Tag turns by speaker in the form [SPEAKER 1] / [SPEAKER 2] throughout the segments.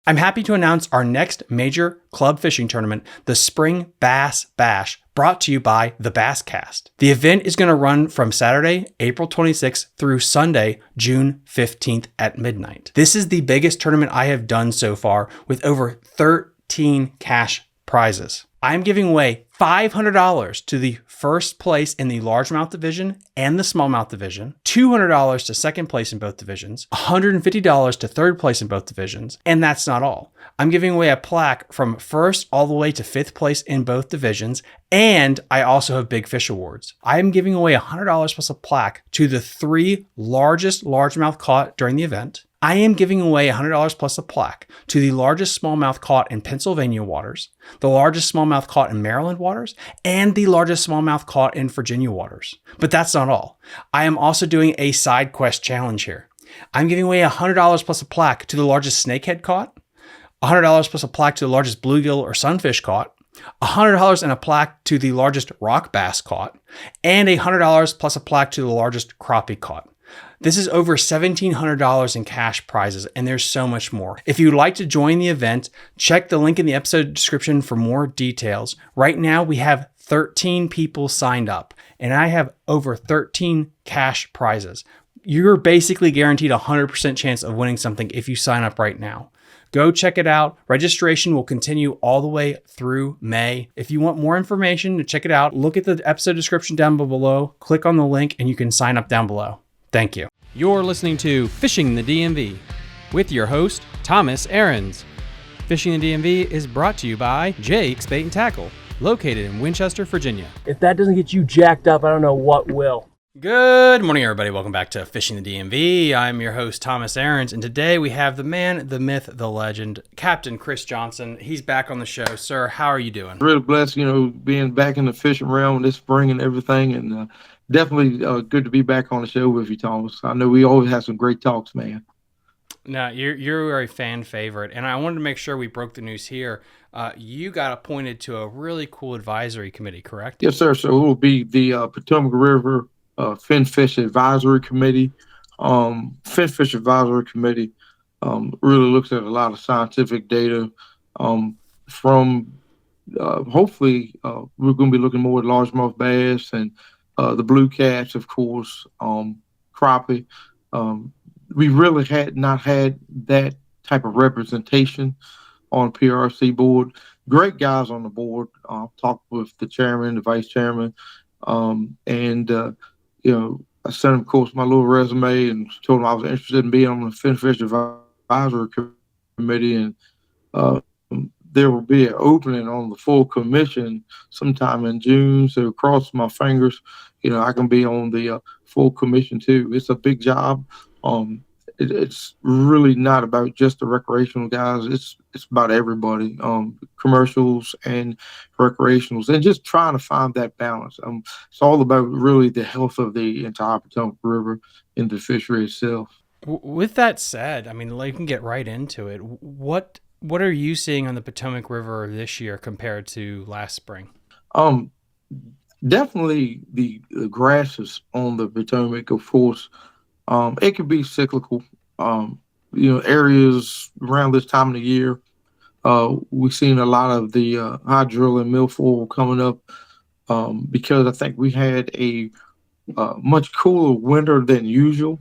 [SPEAKER 1] I'm happy to announce our next major club fishing tournament, the Spring Bass Bash, brought to you by the Basscast. The event is going to run from Saturday, April 26th through Sunday, June 15th at midnight. This is the biggest tournament I have done so far with over 13 cash prizes. I'm giving away $500 to the first place in the largemouth division and the smallmouth division, $200 to second place in both divisions, $150 to third place in both divisions, and that's not all. I'm giving away a plaque from first all the way to fifth place in both divisions, and I also have Big Fish Awards. I am giving away $100 plus a plaque to the 3 largest largemouth caught during the event. I am giving away $100 plus a plaque to the largest smallmouth caught in Pennsylvania waters, the largest smallmouth caught in Maryland waters, and the largest smallmouth caught in Virginia waters. But that's not all. I am also doing a side quest challenge here. I'm giving away $100 plus a plaque to the largest snakehead caught, $100 plus a plaque to the largest bluegill or sunfish caught, $100 and a plaque to the largest rock bass caught, and $100 plus a plaque to the largest crappie caught. This is over $1,700 in cash prizes, and there's so much more. If you'd like to join the event, check the link in the episode description for more details. Right now, we have 13 people signed up, and I have over 13 cash prizes. You're basically guaranteed a 100% chance of winning something if you sign up right now. Go check it out. Registration will continue all the way through May. If you want more information to check it out, look at the episode description down below, click on the link, and you can sign up down below. Thank you. You're listening to Fishing the DMV with your host, Thomas Ahrens. Fishing the DMV is brought to you by Jake's Bait and Tackle, located in Winchester, Virginia.
[SPEAKER 2] If that doesn't get you jacked up, I don't know what will.
[SPEAKER 1] Good morning, everybody. Welcome back to Fishing the DMV. I'm your host, Thomas Ahrens, and today we have the man, the myth, the legend, Captain Kris Johnson. He's back on the show. Sir, how are you doing?
[SPEAKER 3] Really blessed, being back in the fishing realm this spring and everything, and definitely good to be back on the show with you, Thomas. I know we always have some great talks, man.
[SPEAKER 1] No, you're a fan favorite, and I wanted to make sure we broke the news here. You got appointed to a really cool advisory committee, correct?
[SPEAKER 3] Yes, sir. So it will be the Potomac River Fin Fish Advisory Committee. Fin Fish Advisory Committee really looks at a lot of scientific data from hopefully we're going to be looking more at largemouth bass and the blue cats, of course, crappie. We really had not had that type of representation on PRC board. Great guys on the board. Talked with the chairman, the vice chairman, I sent him, of course, my little resume and told him I was interested in being on the Fin Fish Advisory Committee, and there will be an opening on the full commission sometime in June. So cross my fingers, I can be on the full commission too. It's a big job. It's really not about just the recreational guys. It's about everybody, commercials and recreationals, and just trying to find that balance. It's all about really the health of the entire Potomac River and the fishery itself.
[SPEAKER 1] With that said, I mean, you can get right into it. What are you seeing on the Potomac River this year compared to last spring?
[SPEAKER 3] Definitely the grasses on the Potomac, of course. It could be cyclical. Areas around this time of the year, we've seen a lot of the hydrill and milfoil coming up because I think we had a much cooler winter than usual.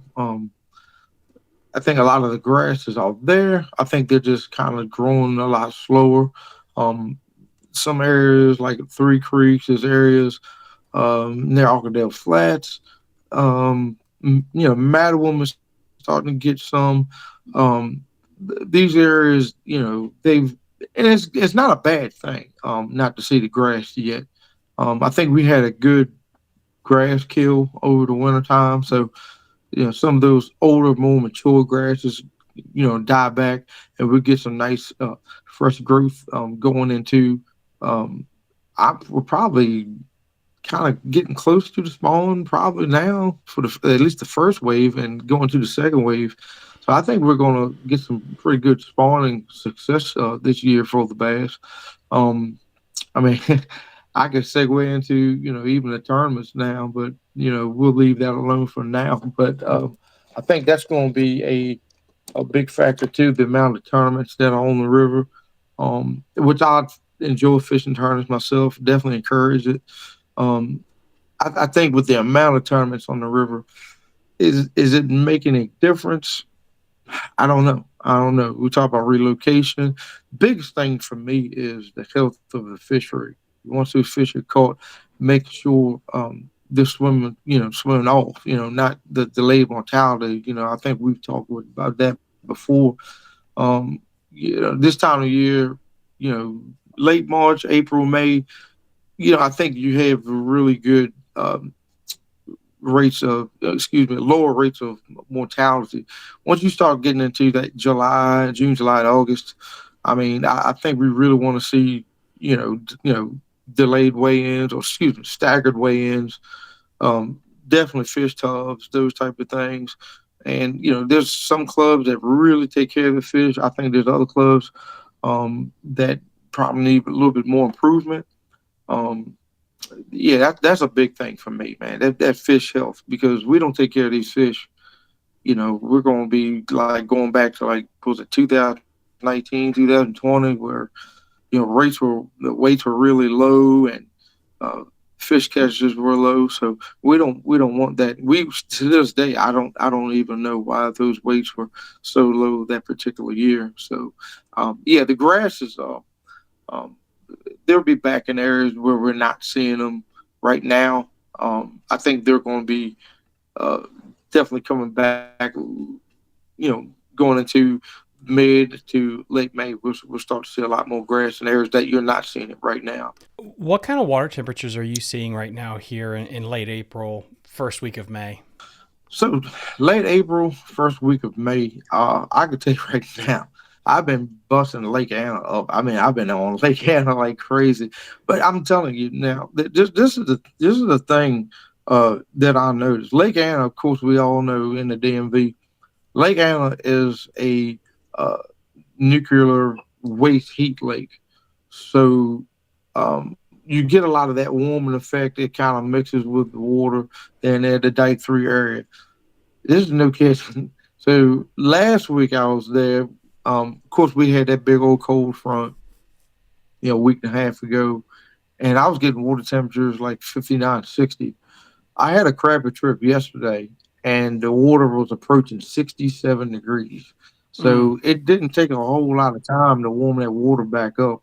[SPEAKER 3] I think a lot of the grasses are there. I think they're just kind of growing a lot slower. Some areas like Three Creeks, there's areas near Arcadale Flats. Mattawoman is starting to get some. These areas, it's not a bad thing not to see the grass yet. I think we had a good grass kill over the wintertime. So, some of those older, more mature grasses, die back, and we'll get some nice fresh growth going into. We're probably kind of getting close to the spawn probably now for at least the first wave and going to the second wave. So I think we're going to get some pretty good spawning success this year for the bass. I could segue into, even the tournaments now, but, we'll leave that alone for now. But I think that's going to be a big factor too. The amount of tournaments that are on the river, which I enjoy fishing tournaments myself. Definitely encourage it. Um, I think with the amount of tournaments on the river, is it making a difference? I don't know. I don't know. We talk about relocation. Biggest thing for me is the health of the fishery. Once those fish are caught, make sure they're swimming, swimming off, not the delayed mortality. I think we've talked about that before. This time of year, late March, April, May, I think you have really good lower rates of mortality. Once you start getting into that June, July, and August, I mean, I think we really want to see, delayed weigh-ins, or excuse me, staggered weigh-ins. Definitely fish tubs, those type of things. And there's some clubs that really take care of the fish. I think there's other clubs that probably need a little bit more improvement. Yeah, that's a big thing for me, man. That fish health, because we don't take care of these fish. We're going to be like going back to, like, was it 2019, 2020, where the weights were really low, and fish catches were low. So we don't want that. We, to this day, I don't even know why those weights were so low that particular year. So yeah, the grass is um, they'll be back in areas where we're not seeing them right now. I think they're going to be uh, definitely coming back. Going into mid to late May, we'll start to see a lot more grass in areas that you're not seeing it right now.
[SPEAKER 1] What kind of water temperatures are you seeing right now here in late April, first week of May?
[SPEAKER 3] So late April, first week of May, I can tell you right now, I've been busting Lake Anna up. I mean, I've been on Lake Anna like crazy. But I'm telling you now, this is the thing that I noticed. Lake Anna, of course, we all know in the DMV, Lake Anna is a uh, nuclear waste heat lake. So you get a lot of that warming effect. It kind of mixes with the water in the Dyke 3 area. This is no kidding. So last week I was there. Of course, we had that big old cold front, a week and a half ago, and I was getting water temperatures like 59, 60. I had a crappie trip yesterday, and the water was approaching 67 degrees.
[SPEAKER 1] Mm.
[SPEAKER 3] So it didn't take a whole lot of time to warm that water back up.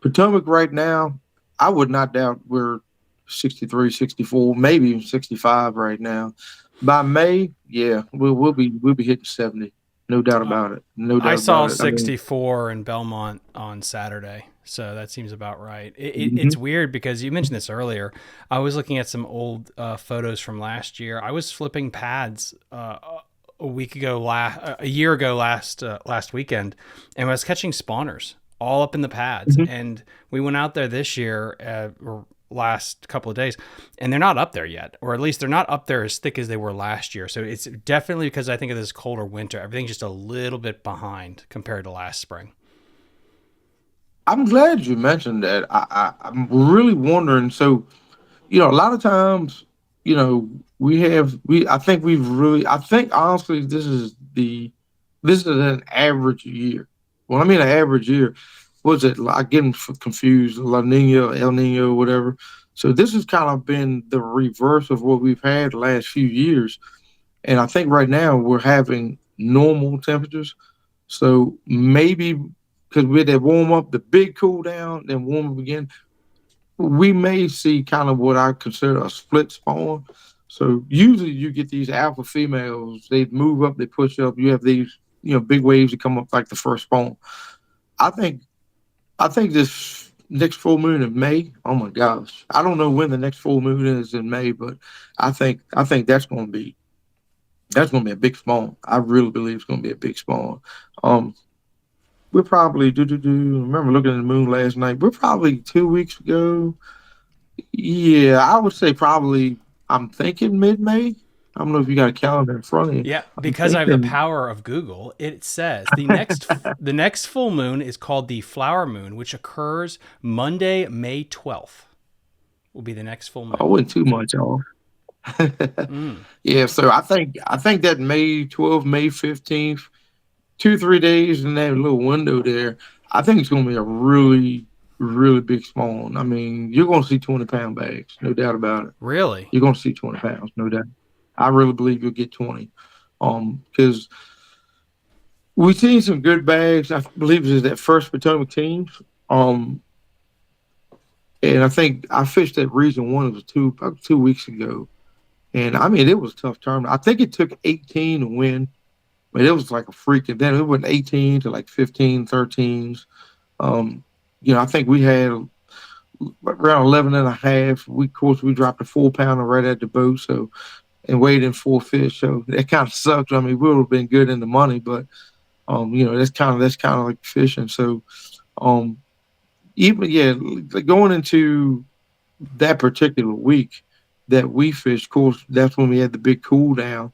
[SPEAKER 3] Potomac right now, I would not doubt we're 63, 64, maybe even 65 right now. By May, yeah, we'll be hitting 70. No doubt about it. No
[SPEAKER 1] I
[SPEAKER 3] doubt
[SPEAKER 1] saw
[SPEAKER 3] about it. I mean,
[SPEAKER 1] 64 in Belmont on Saturday, so that seems about right. It's
[SPEAKER 3] mhm.
[SPEAKER 1] weird because you mentioned this earlier. I was looking at some old photos from last year. I was flipping pads a week ago, a year ago, last weekend, and I was catching spawners all up in the pads.
[SPEAKER 3] Mhm.
[SPEAKER 1] And we went out there this year, or last couple of days, and they're not up there yet, or at least they're not up there as thick as they were last year. So it's definitely because I think of this colder winter, everything's just a little bit behind compared to last spring.
[SPEAKER 3] I'm glad you mentioned that. I'm really wondering. So, a lot of times, I think I think honestly, this is an average year. When I mean an average year, was it, I get them confused, La Nina, El Nino, whatever. So this has kind of been the reverse of what we've had the last few years. And I think right now we're having normal temperatures. So maybe because we had that warm up, the big cool down, then warm up again, we may see kind of what I consider a split spawn. So usually you get these alpha females, they move up, they push up. You have these, big waves that come up like the first spawn. I think I think this next full moon in May. Oh my gosh, I don't know when the next full moon is in May, but I think that's going to be a big spawn. I really believe it's going to be a big spawn. Um, we're probably do. Remember looking at the moon last night. We're probably 2 weeks ago. Yeah, I would say probably. I'm thinking mid-May. I don't know if you got a calendar in front of you.
[SPEAKER 1] Yeah,
[SPEAKER 3] I'm
[SPEAKER 1] because I have the
[SPEAKER 3] thinking.
[SPEAKER 1] power of Google, it says the next full moon is called the flower moon, which occurs Monday, May 12th. Will be the next full
[SPEAKER 3] I
[SPEAKER 1] moon.
[SPEAKER 3] wasn't too much off.
[SPEAKER 1] Mm.
[SPEAKER 3] Yeah, so I think that May 12th, May 15th. 2 or 3 days in that little window there, I think it's going to be a really, really big spawn. I mean, you're going to see 20-pound bags, no doubt about it.
[SPEAKER 1] Really?
[SPEAKER 3] You're going to see 20 pounds, no doubt. I really believe you'll get 20. Because we've seen some good bags. I believe it was that first Potomac team. And I think I fished that Region 1. It was about 2 weeks ago. And I mean, it was a tough tournament. I think it took 18 to win. But it was like a freaking, then it went 18 to like 15, 13s. I think we had around 11 and a half. Of course, we dropped a 4-pounder right at the boat. So, and weighed in 4 fish. So that kind of sucked. I mean, we would have been good in the money, but, that's kind of like fishing. So, going into that particular week that we fished, of course, that's when we had the big cool down.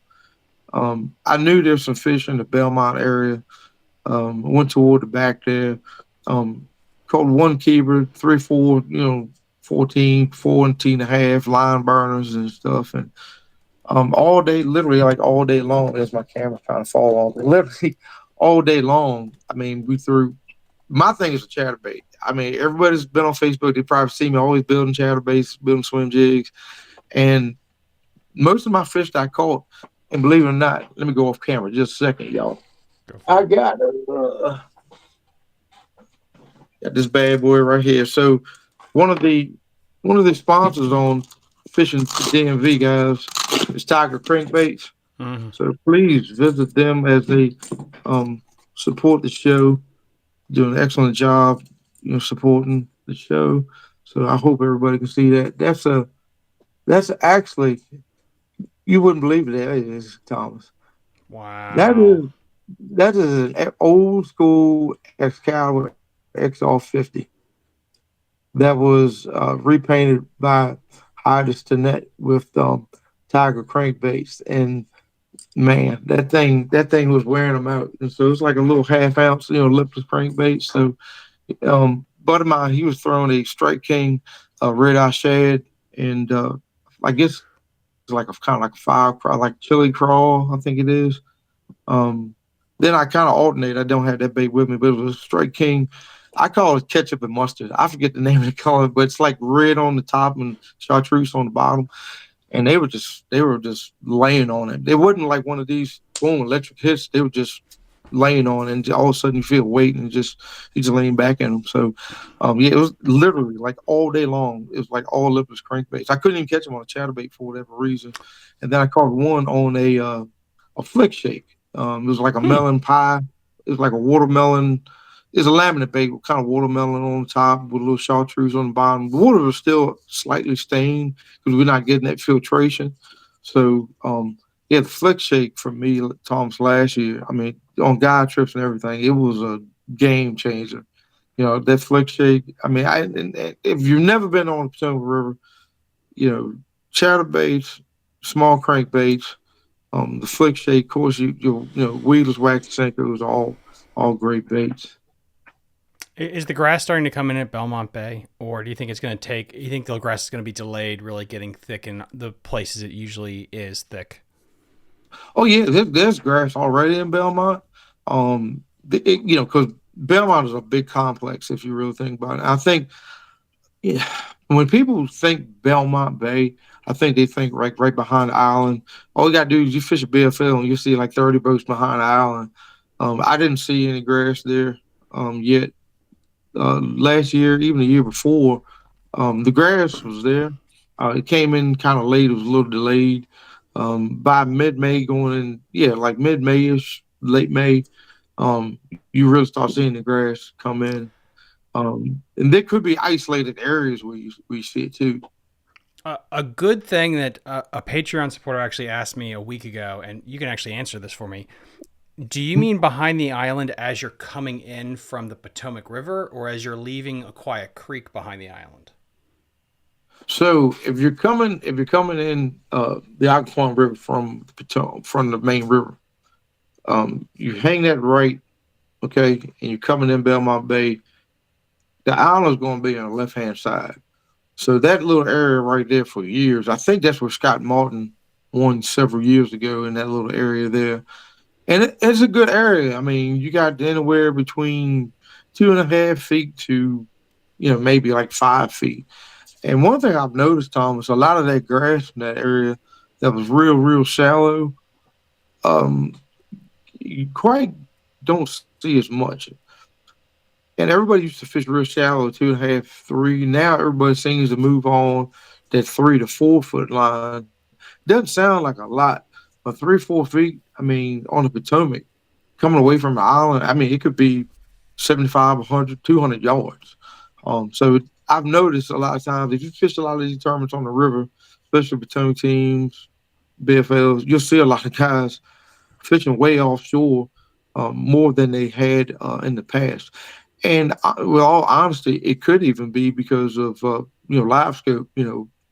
[SPEAKER 3] I knew there's some fish in the Belmont area. Went toward the back there. Caught one keeper, 3, 4, 14, 14.5 line burners and stuff. And all day, literally like all day long, as my camera trying to fall off. Literally all day long. I mean, we threw. My thing is a chatterbait. I mean, everybody's been on Facebook. They probably see me always building chatterbaits, building swim jigs, and most of my fish that I caught. And believe it or not, let me go off camera just a second, y'all. I got this bad boy right here. So one of the sponsors on Fishing the DMV, guys, is Tiger Crankbaits.
[SPEAKER 1] Mm-hmm.
[SPEAKER 3] So please visit them as they support the show, doing an excellent job, supporting the show. So I hope everybody can see that. That's actually, you wouldn't believe it, that is, Thomas.
[SPEAKER 1] Wow.
[SPEAKER 3] That is an old school Excalibur XR50 that was repainted by Hydus Tenet with Tiger crankbaits, and man, that thing was wearing them out. And so it's like a little half-ounce, lipless crankbait. So, buddy of mine, he was throwing a Strike King red eye shad, and I guess it's like kind of like a 5 crawl, like chili crawl, I think it is. Then I kind of alternate. I don't have that bait with me, but it was a Strike King. I call it ketchup and mustard. I forget the name of the color, but it's like red on the top and chartreuse on the bottom. And they were just laying on it. It wasn't like one of these boom electric hits. They were just laying on it, and all of a sudden you feel weight and you just lean back in them. So it was literally like all day long. It was like all lipless crankbaits. I couldn't even catch them on a chatterbait for whatever reason. And then I caught one on a flick shake. It was like a melon pie. It was like a watermelon. It's a laminate bait with kind of watermelon on the top with a little chartreuse on the bottom. The water was still slightly stained because we're not getting that filtration. So, the flick shake for me, Tom's last year, I mean, on guide trips and everything, it was a game changer. That flick shake. I mean, if you've never been on the Potomac River, chatterbaits, small crankbaits, the flick shake, of course, weedless, wax, sinkers, all great baits.
[SPEAKER 1] Is the grass starting to come in at Belmont Bay, or do you think it's going to take? You think the grass is going to be delayed, really getting thick in the places it usually is thick?
[SPEAKER 3] Oh yeah, there's grass already in Belmont. Because Belmont is a big complex if you really think about it. I think, when people think Belmont Bay, I think they think right behind the island. All you got to do is you fish a BFL and you see like 30 boats behind the island. I didn't see any grass there yet. Last year, even the year before, the grass was there. It came in kind of late. It was a little delayed. By mid-May going in, like mid-May-ish, late May, you really start seeing the grass come in. And there could be isolated areas where you see it too.
[SPEAKER 1] A good thing that a Patreon supporter actually asked me a week ago, and you can actually answer this for me. Do you mean behind the island as you're coming in from the Potomac River, or as you're leaving a quiet creek behind the island?
[SPEAKER 3] So if you're coming in the Occoquan River from the Potomac, from the main river, you hang that right, okay, and you're coming in Belmont Bay. The island is going to be on the left-hand side. So that little area right there for years, I think that's where Scott Martin won several years ago in that little area there. And it's a good area. I mean, you got anywhere between 2.5 feet to, maybe like 5 feet. And one thing I've noticed, Thomas, a lot of that grass in that area that was real, real shallow, um, you quite don't see as much. And everybody used to fish real shallow, 2.5, 3. Now everybody seems to move on that 3 to 4 foot line. Doesn't sound like a lot, but 3, 4 feet, I mean, on the Potomac, coming away from the island, I mean, it could be 75, 100, 200 yards. So I've noticed a lot of times if you fish a lot of these tournaments on the river, especially Potomac teams, BFLs, you'll see a lot of guys fishing way offshore more than they had in the past. And with all honesty, it could even be because of live scope,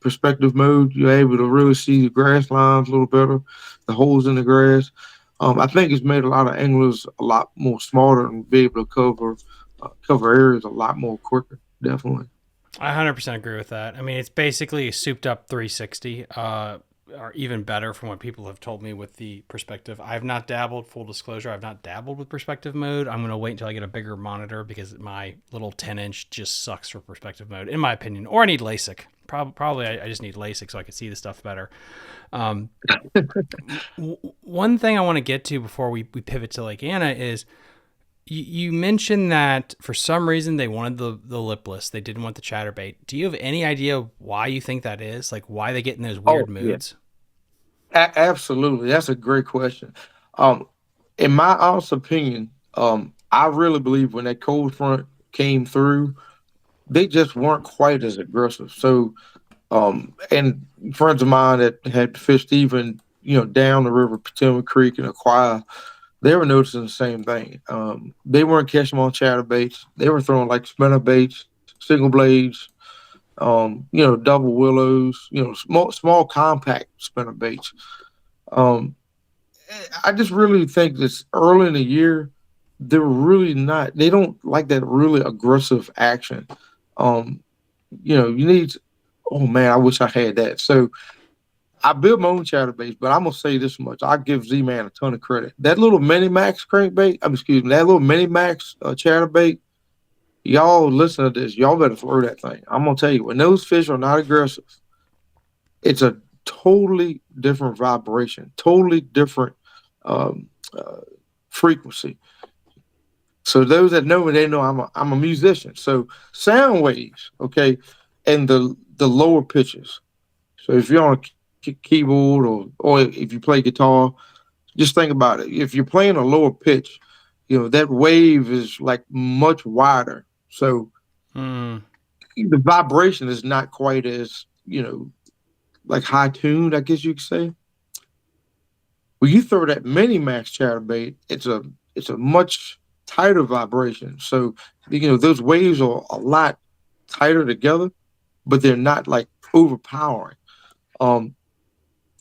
[SPEAKER 3] perspective mode. You're able to really see the grass lines a little better, the holes in the grass. I think it's made a lot of anglers a lot more smarter and be able to cover areas a lot more quicker. Definitely.
[SPEAKER 1] I 100% agree with that. I mean, it's basically a souped up 360, or even better from what people have told me with the perspective. I've not dabbled, full disclosure, I've not dabbled with perspective mode. I'm going to wait until I get a bigger monitor because my little 10-inch just sucks for perspective mode, in my opinion. Or I need LASIK. Probably I just need LASIK so I can see the stuff better. One thing I want to get to before we pivot to Lake Anna is you mentioned that for some reason they wanted the lipless. They didn't want the chatterbait. Do you have any idea why you think that is? Like why they get in those weird moods?
[SPEAKER 3] Absolutely. That's a great question. In my honest opinion, I really believe when that cold front came through, they just weren't quite as aggressive. So, and friends of mine that had fished even, down the river, Potomac Creek and Aquia, they were noticing the same thing. They weren't catching them on chatterbaits. They were throwing like spinnerbaits, single blades, double willows, small compact spinnerbaits. Um, I just really think this early in the year, they're really not. They don't like that really aggressive action. Um, you need. Oh man, I wish I had that. So I built my own chatterbaits, but I'm gonna say this much: I give Z-Man a ton of credit. That little Mini Max crankbait, that little Mini Max chatterbait. Y'all listen to this. Y'all better throw that thing. I'm gonna tell you, when those fish are not aggressive, it's a totally different vibration, totally different um, uh, frequency. So those that know me, they know I'm a musician. So sound waves, okay, and the lower pitches. So if you're on a keyboard or if you play guitar, just think about it. If you're playing a lower pitch, that wave is like much wider. So the vibration is not quite as like high tuned, I guess you could say. When you throw that mini max chatterbait, it's a much tighter vibration. So those waves are a lot tighter together, but they're not like overpowering. Um,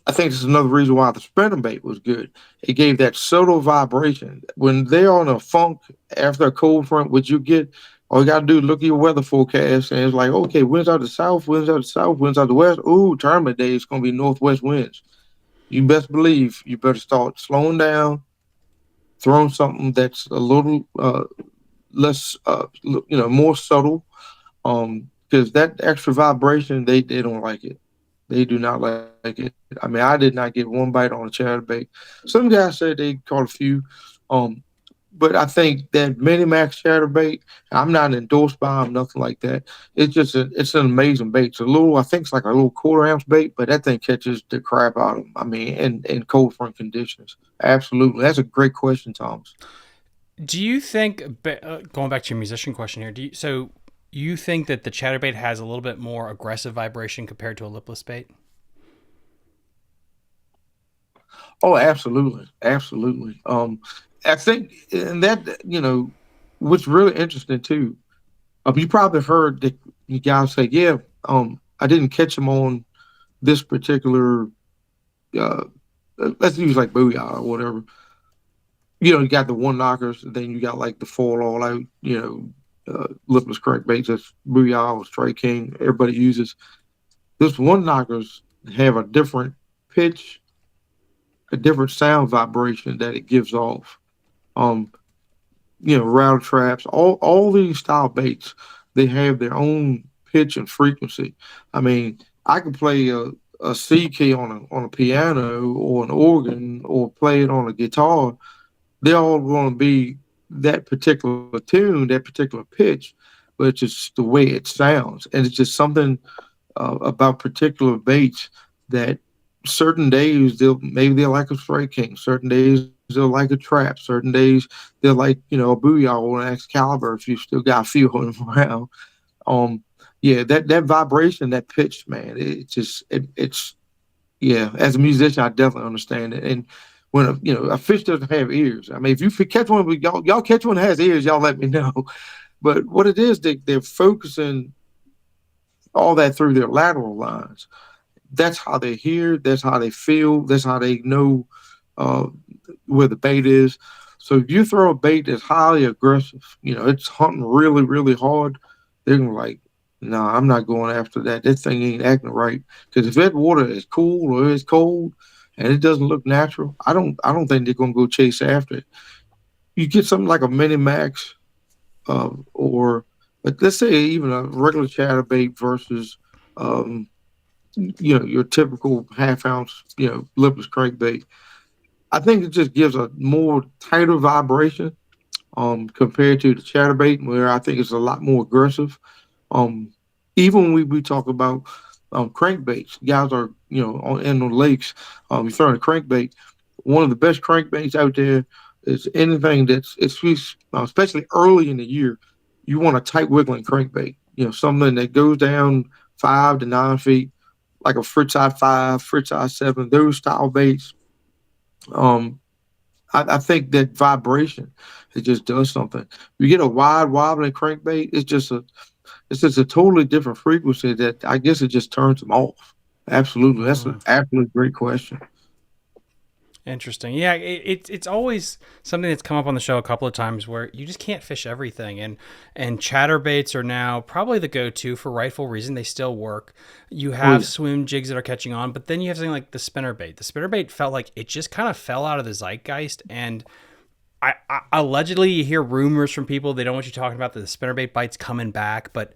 [SPEAKER 3] I think this is another reason why the spinnerbait was good. It gave that subtle vibration. When they're on a funk after a cold front, what you get, all you got to do is look at your weather forecast, and it's like, okay, winds out the south, winds out the south, winds out the west. Ooh, tournament day, it's going to be northwest winds. You best believe you better start slowing down, throwing something that's a little less, more subtle, because that extra vibration, they don't like it. They do not like it. I mean, I did not get one bite on a chatterbait. Some guys said they caught a few, but I think that mini max chatterbait, I'm not endorsed by them, nothing like that. It's an amazing bait. It's a little, I think it's like a little quarter-ounce bait, but that thing catches the crap out of them. I mean, in cold front conditions, absolutely. That's a great question, Thomas.
[SPEAKER 1] Do you think, going back to your musician question here, you think that the chatterbait has a little bit more aggressive vibration compared to a lipless bait?
[SPEAKER 3] Oh, absolutely, absolutely. I think, and that what's really interesting too. You probably heard that you guys say, "Yeah, I didn't catch him on this particular. Uh, let's use like booyah or whatever. You got the one knockers, and then you got like the fall all out. Lipless crankbaits. That's booyah or Stray King. Everybody uses. This one knockers have a different pitch a different sound vibration that it gives off. Um, rattle traps, all these style baits, they have their own pitch and frequency. I mean, I can play a C key on a piano or an organ or play it on a guitar. They're all going to be that particular tune, that particular pitch, but it's just the way it sounds, and it's just something about particular baits that certain days they'll like a straight king, certain days they'll like a trap, certain days they'll like a booyah or an Excalibur if you still got a few of them around. Um, yeah, that vibration, that pitch, man, it's yeah. As a musician, I definitely understand it. And when a fish doesn't have ears, I mean, if you catch one, y'all catch one that has ears, y'all let me know. But what it is, they're focusing all that through their lateral lines. That's how they hear. That's how they feel. That's how they know uh, where the bait is. So if you throw a bait that's highly aggressive, it's hunting really, really hard, they're gonna like, no, I'm not going after that. That thing ain't acting right. Because if that water is cool or it's cold and it doesn't look natural, I don't think they're gonna go chase after it. You get something like a mini max, or but let's say even a regular chatterbait versus um, your typical half ounce, lipless crankbait. I think it just gives a more tighter vibration compared to the chatterbait, where I think it's a lot more aggressive. Um, Even when we talk about crankbaits, guys are in the lakes, you're throwing a crankbait. One of the best crankbaits out there is anything especially early in the year. You want a tight wiggling crankbait, something that goes down 5 to 9 feet, like a Fritz Eye 5, Fritz Eye 7, those style baits. Um, I think that vibration, it just does something. You get a wide wobbling crankbait, it's just a totally different frequency that I guess it just turns them off. Absolutely, that's an
[SPEAKER 1] Mm.
[SPEAKER 3] absolutely great question.
[SPEAKER 1] Interesting. Yeah, it's always something that's come up on the show a couple of times where you just can't fish everything, and chatterbaits are now probably the go-to for rightful reason. They still work. You
[SPEAKER 3] Oh
[SPEAKER 1] have
[SPEAKER 3] yeah,
[SPEAKER 1] swim jigs that are catching on, but then you have something like the spinnerbait. The spinnerbait felt like it just kind of fell out of the zeitgeist, and I allegedly you hear rumors from people they don't want you talking about the spinnerbait bites coming back, but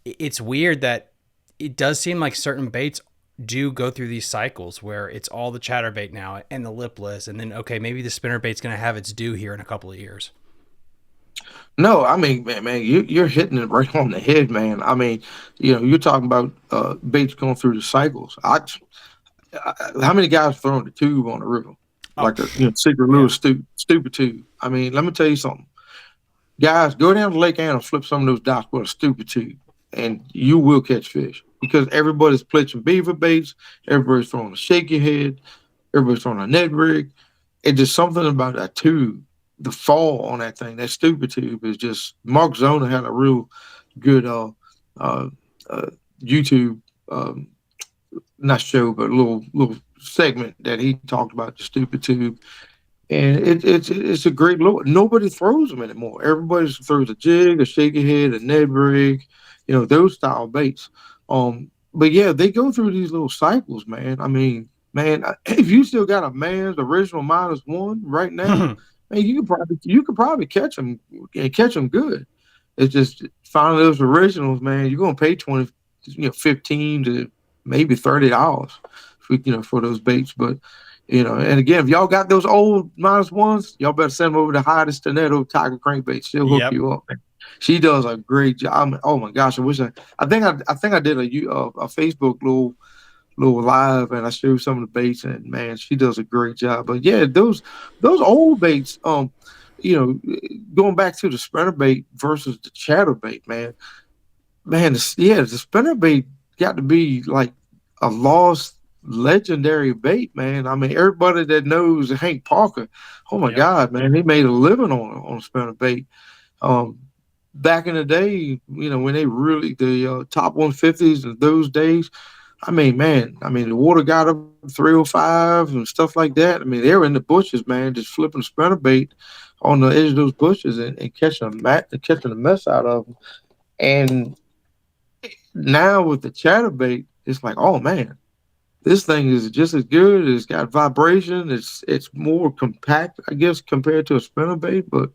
[SPEAKER 1] it's weird that it does seem like certain baits do go through these cycles where it's all the chatterbait now and the lipless, and then okay, maybe the spinnerbait's going to have its due here in a couple of years.
[SPEAKER 3] no, I mean, man, you're hitting it right on the head, man. I mean, you're talking about baits going through the cycles. How many guys throwing the tube on the river,
[SPEAKER 1] Oh,
[SPEAKER 3] like a secret little
[SPEAKER 1] yeah.
[SPEAKER 3] stupid tube? I mean, let me tell you something. Guys, go down to Lake Anna, flip some of those docks with a stupid tube, and you will catch fish because everybody's pitching beaver baits, everybody's throwing a shaky head, everybody's throwing a Ned rig. It's just something about that tube, the fall on that thing, that stupid tube is just. Mark Zona had a real good uh, uh, YouTube, um, not show, but little segment that he talked about the stupid tube, and it's a great look. Nobody throws them anymore. Everybody throws a jig, a shaky head, a Ned rig, those style baits. But yeah, they go through these little cycles, man. I mean, man, if you still got a man's original -1 right now, man, you could probably catch them and catch them good. It's just finding those originals, man. You're gonna pay 20, 15 to maybe $30 for those baits, but and again, if y'all got those old -1s, y'all better send them over to Heidi Stiletto Tiger Crankbait. She'll hook
[SPEAKER 1] Yep.
[SPEAKER 3] you up. Man. She does a great job. I mean, oh my gosh, I think I did a Facebook little live, and I showed some of the baits, and man, she does a great job. But yeah, those old baits, going back to the spinnerbait versus the chatterbait, man, the spinnerbait got to be like a lost legendary bait, man. I mean, everybody that knows Hank Parker, oh my
[SPEAKER 1] Yep.
[SPEAKER 3] God, man, he made a living on spinnerbait. Um, Back in the day, when they really the top 150s in those days. I mean, man, the water got up 305 and stuff like that. I mean, they were in the bushes, man, just flipping spinnerbait on the edge of those bushes and catching a mess out of them. And now with the chatterbait, it's like, oh man, this thing is just as good. It's got vibration. It's more compact, I guess, compared to a spinnerbait. But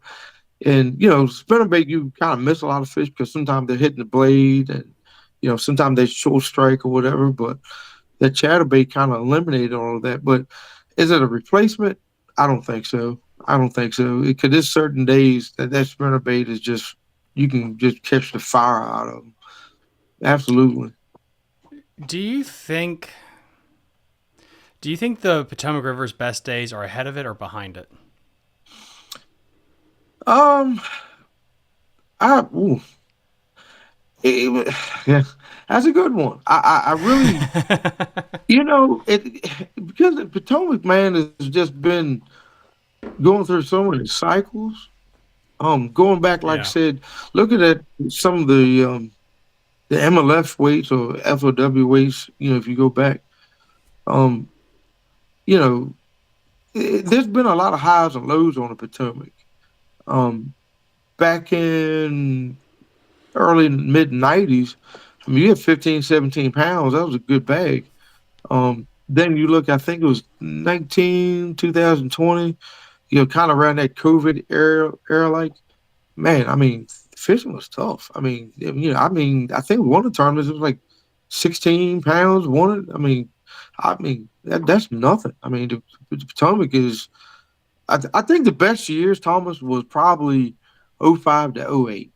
[SPEAKER 3] and spinnerbait, you kind of miss a lot of fish because sometimes they're hitting the blade, and sometimes they short strike or whatever. But that chatterbait kind of eliminated all of that. But is it a replacement? I don't think so. I don't think so. Because there's certain days that spinnerbait is just, you can just catch the fire out of them. Absolutely.
[SPEAKER 1] Do you think the Potomac River's best days are ahead of it or behind it?
[SPEAKER 3] Um, I ooh, yeah, that's a good one. I really, because the Potomac, man, has just been going through so many cycles. Going back, like I
[SPEAKER 1] Yeah.
[SPEAKER 3] said, looking at some of the MLF weights or FOW weights. If you go back, um, you know, there's been a lot of highs and lows on the Potomac. Um, Back in early mid '90s, I mean, you had 15, 17 pounds. That was a good bag. Then you look, I think it was 2020, kind of around that COVID era, like, man, I mean, fishing was tough. I mean, I think one of the tournaments it was like 16 pounds. That's nothing. I mean, the Potomac is. I think the best years, Thomas, was probably '05 to '08.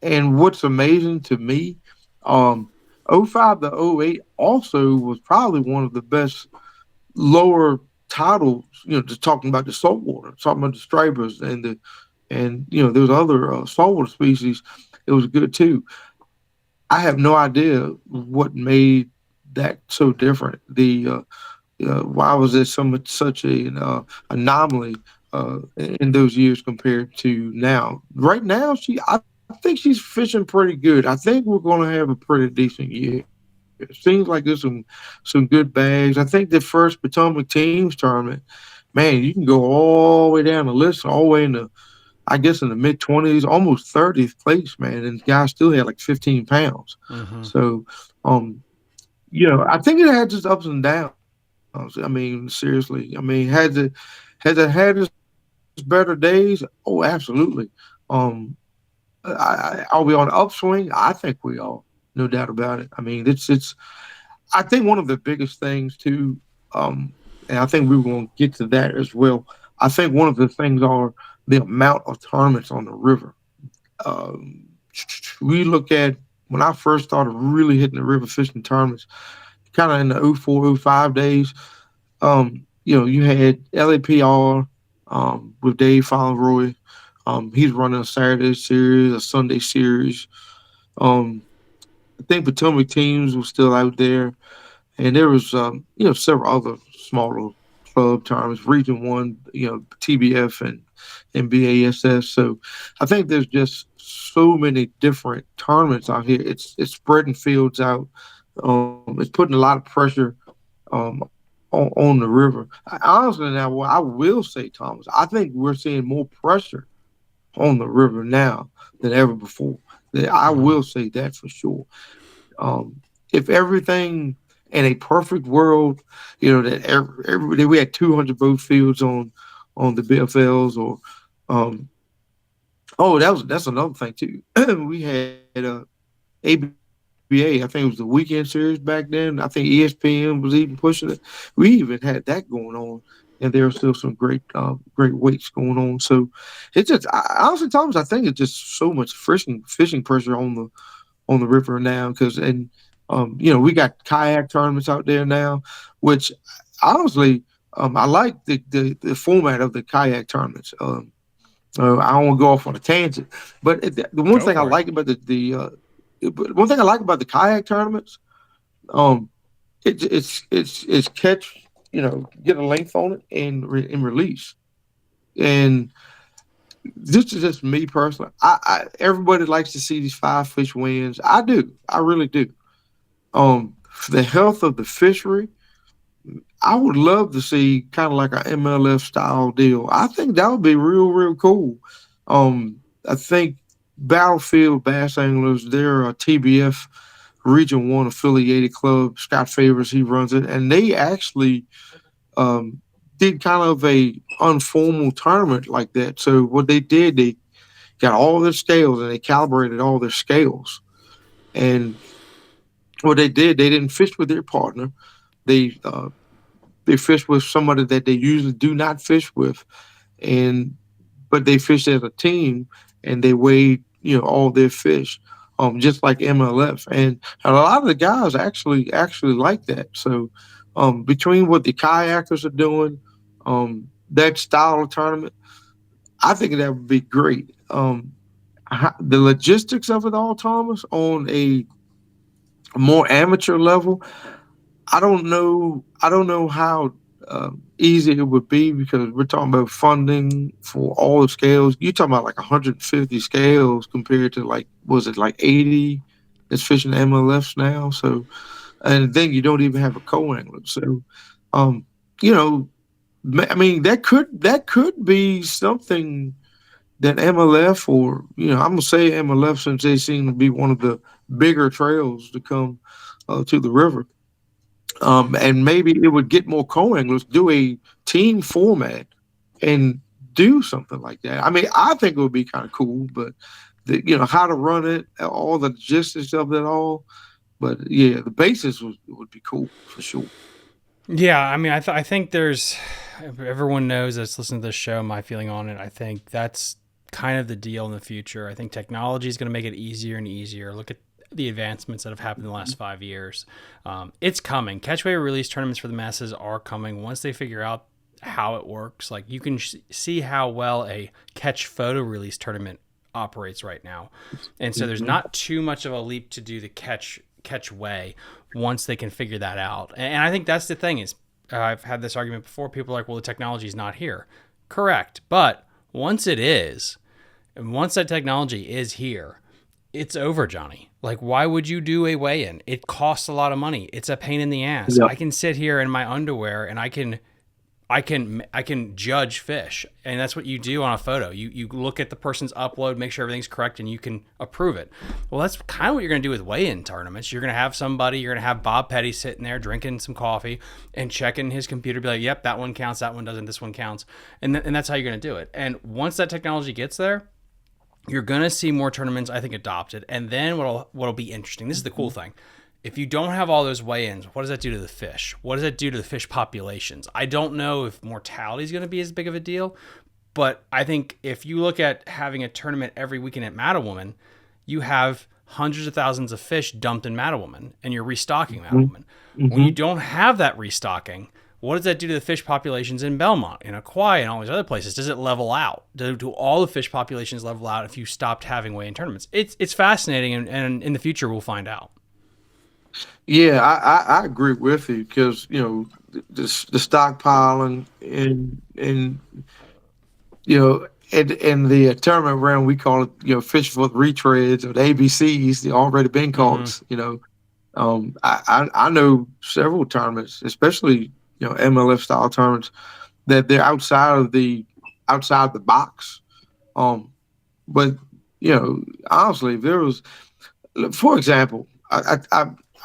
[SPEAKER 3] And what's amazing to me, um, '05 to '08 also was probably one of the best lower titles. Just talking about the saltwater, talking about the stripers and there's other saltwater species. It was good too. I have no idea what made that so different. Why was there such an anomaly in those years compared to now? Right now, I think she's fishing pretty good. I think we're going to have a pretty decent year. It seems like there's some good bags. I think the first Potomac teams tournament, man, you can go all the way down the list, all the way in the, I guess, in the mid 20s, almost 30th place, man. And the guy still had like 15 pounds.
[SPEAKER 1] Mm-hmm.
[SPEAKER 3] So, I think it had just ups and downs. I mean, seriously. I mean, has it had its better days? Oh, absolutely. Um, are we on upswing? I think we are, no doubt about it. I mean, it's. I think one of the biggest things too, and I think we were going to get to that as well. I think one of the things are the amount of tournaments on the river. Um, we look at when I first started really hitting the river fishing tournaments, kind of in the '04, '05 days. You had LAPR with Dave Fauntleroy. He's running a Saturday series, a Sunday series. Um, I think Potomac teams were still out there, and there was several other smaller club tournaments, Region One, TBF and BASS. So I think there's just so many different tournaments out here. It's spreading fields out. It's putting a lot of pressure on the river. Honestly, now what I will say, Thomas, I think we're seeing more pressure on the river now than ever before. I
[SPEAKER 1] Mm-hmm.
[SPEAKER 3] will say that for sure. If everything in a perfect world, that that we had 200 boat fields on the BFLs or um, oh, that's another thing too. We had ABA. I think it was the weekend series back then. I think ESPN was even pushing it. We even had that going on, and there were still some great weights going on. So it's just, honestly, Thomas, I think it's just so much fishing pressure on the river now because we got kayak tournaments out there now, which honestly I like the format of the kayak tournaments. I don't want to go off on a tangent, but the one
[SPEAKER 1] Go
[SPEAKER 3] thing I
[SPEAKER 1] for it.
[SPEAKER 3] like about but one thing I like about the kayak tournaments, um, it's catch, get a length on it and release. And this is just me personally. Everybody likes to see these 5 fish wins. I do. I really do. For the health of the fishery, I would love to see kind of like a MLF style deal. I think that would be real, real cool. I think Battlefield Bass Anglers, they're a TBF Region 1 affiliated club. Scott Favors, he runs it. And they actually did kind of a informal tournament like that. So what they did, they got all their scales and they calibrated all their scales. And what they did, they didn't fish with their partner. They fished with somebody that they usually do not fish with, but they fished as a team and they weighed all their fish, just like MLF. And a lot of the guys actually like that. So between what the kayakers are doing, that style of tournament, I think that would be great. The logistics of it all, Thomas, on a more amateur level, I don't know how easy it would be, because we're talking about funding for all the scales. You're talking about like 150 scales compared to was it like 80 that's fishing MLFs now? So, and then you don't even have a co-angler. So, I mean, that could be something that MLF, or I'm gonna say MLF, since they seem to be one of the bigger trails to come to the river. And maybe it would get more co-anglers, do a team format and do something like that. I mean, I think it would be kind of cool, but how to run it, all the logistics of it all. But yeah, the basis would be cool for sure.
[SPEAKER 1] Yeah, I mean, I think there's, everyone knows that's listening to this show, my feeling on it. I think that's kind of the deal in the future. I think technology is going to make it easier and easier. Look at the advancements that have happened in the last 5 years. It's coming. Catch, weigh, release tournaments for the masses are coming. Once they figure out how it works, like you can see how well a catch photo release tournament operates right now. And so there's not too much of a leap to do the catch weigh once they can figure that out. And I think that's the thing is, I've had this argument before. People are like, well, the technology is not here. Correct. But once it is, and once that technology is here, it's over, Johnny. Like, why would you do a weigh-in? It costs a lot of money. It's a pain in the ass. Yep. I can sit here in my underwear and I can judge fish. And that's what you do on a photo. You look at the person's upload, make sure everything's correct, and you can approve it. Well, that's kind of what you're going to do with weigh-in tournaments. You're going to have Bob Petty sitting there drinking some coffee and checking his computer, be like, yep, that one counts, that one doesn't, this one counts. And that's how you're going to do it. And once that technology gets there, you're going to see more tournaments, I think, adopted. And then what'll be interesting, this is the cool thing. If you don't have all those weigh-ins, what does that do to the fish? What does that do to the fish populations? I don't know if mortality is going to be as big of a deal, but I think if you look at having a tournament every weekend at Mattawoman, you have hundreds of thousands of fish dumped in Mattawoman, and you're restocking Mattawoman. When you don't have that restocking, what does that do to the fish populations in Belmont, in Aquia, and all these other places? Does it level out? Do all the fish populations level out if you stopped having weigh-in tournaments? It's fascinating, and in the future we'll find out.
[SPEAKER 3] Yeah, I agree with you, because the stockpiling and in the tournament round, we call it fish for the retreads, or the ABCs, the already been caught. I know several tournaments, especially MLF style tournaments, that they're outside the box. But honestly, if there was, for example,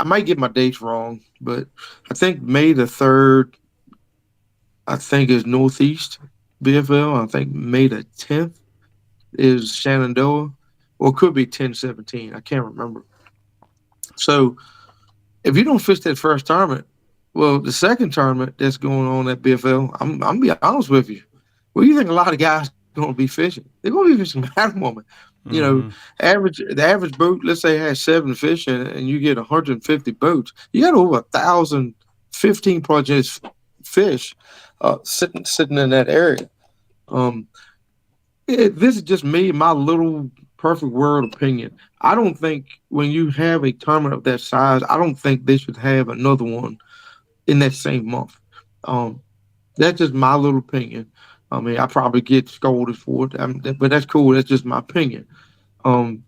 [SPEAKER 3] I might get my dates wrong, but I think May the 3rd, I think, is Northeast BFL. I think May the 10th is Shenandoah, or it could be 10-17. I can't remember. So if you don't fish that first tournament, well, the second tournament that's going on at BFL, I'm gonna be honest with you. Well, you think a lot of guys are going to be fishing? They're going to be fishing Mattawoman. The average boat, let's say, has 7 fish in it, and you get 150 boats. You got over 1,000, 15 projects fish sitting in that area. This is just me, my little perfect world opinion. I don't think when you have a tournament of that size, I don't think they should have another one in that same month. That's just my little opinion. I mean, I probably get scolded for it, but that's cool. That's just my opinion. When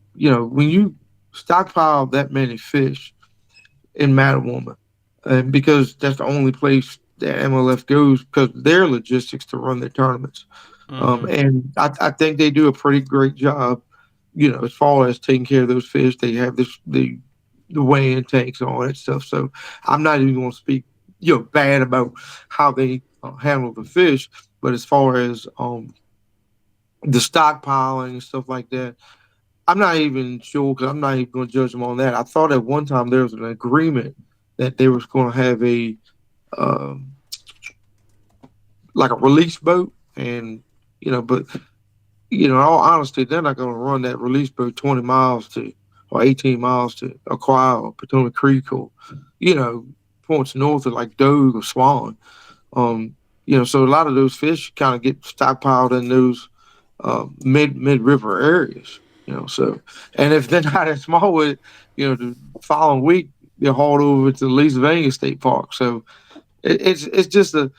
[SPEAKER 3] you stockpile that many fish in Mattawoman, because that's the only place that MLF goes, because their logistics to run their tournaments. And I think they do a pretty great job, as far as taking care of those fish. They have the the weighing tanks and all that stuff. So I'm not even going to speak, bad about how they handle the fish. But as far as the stockpiling and stuff like that, I'm not even sure because I'm not even going to judge them on that. I thought at one time there was an agreement that they was going to have a like a release boat, and but in all honesty, they're not going to run that release boat 20 miles to or 18 miles to Aquia or Potomac Creek or points north of like Dogue or Swan. So a lot of those fish kind of get stockpiled in those mid river areas. So, and if they're not at Smallwood, the following week they're hauled over to Leesvania State Park. So it's just I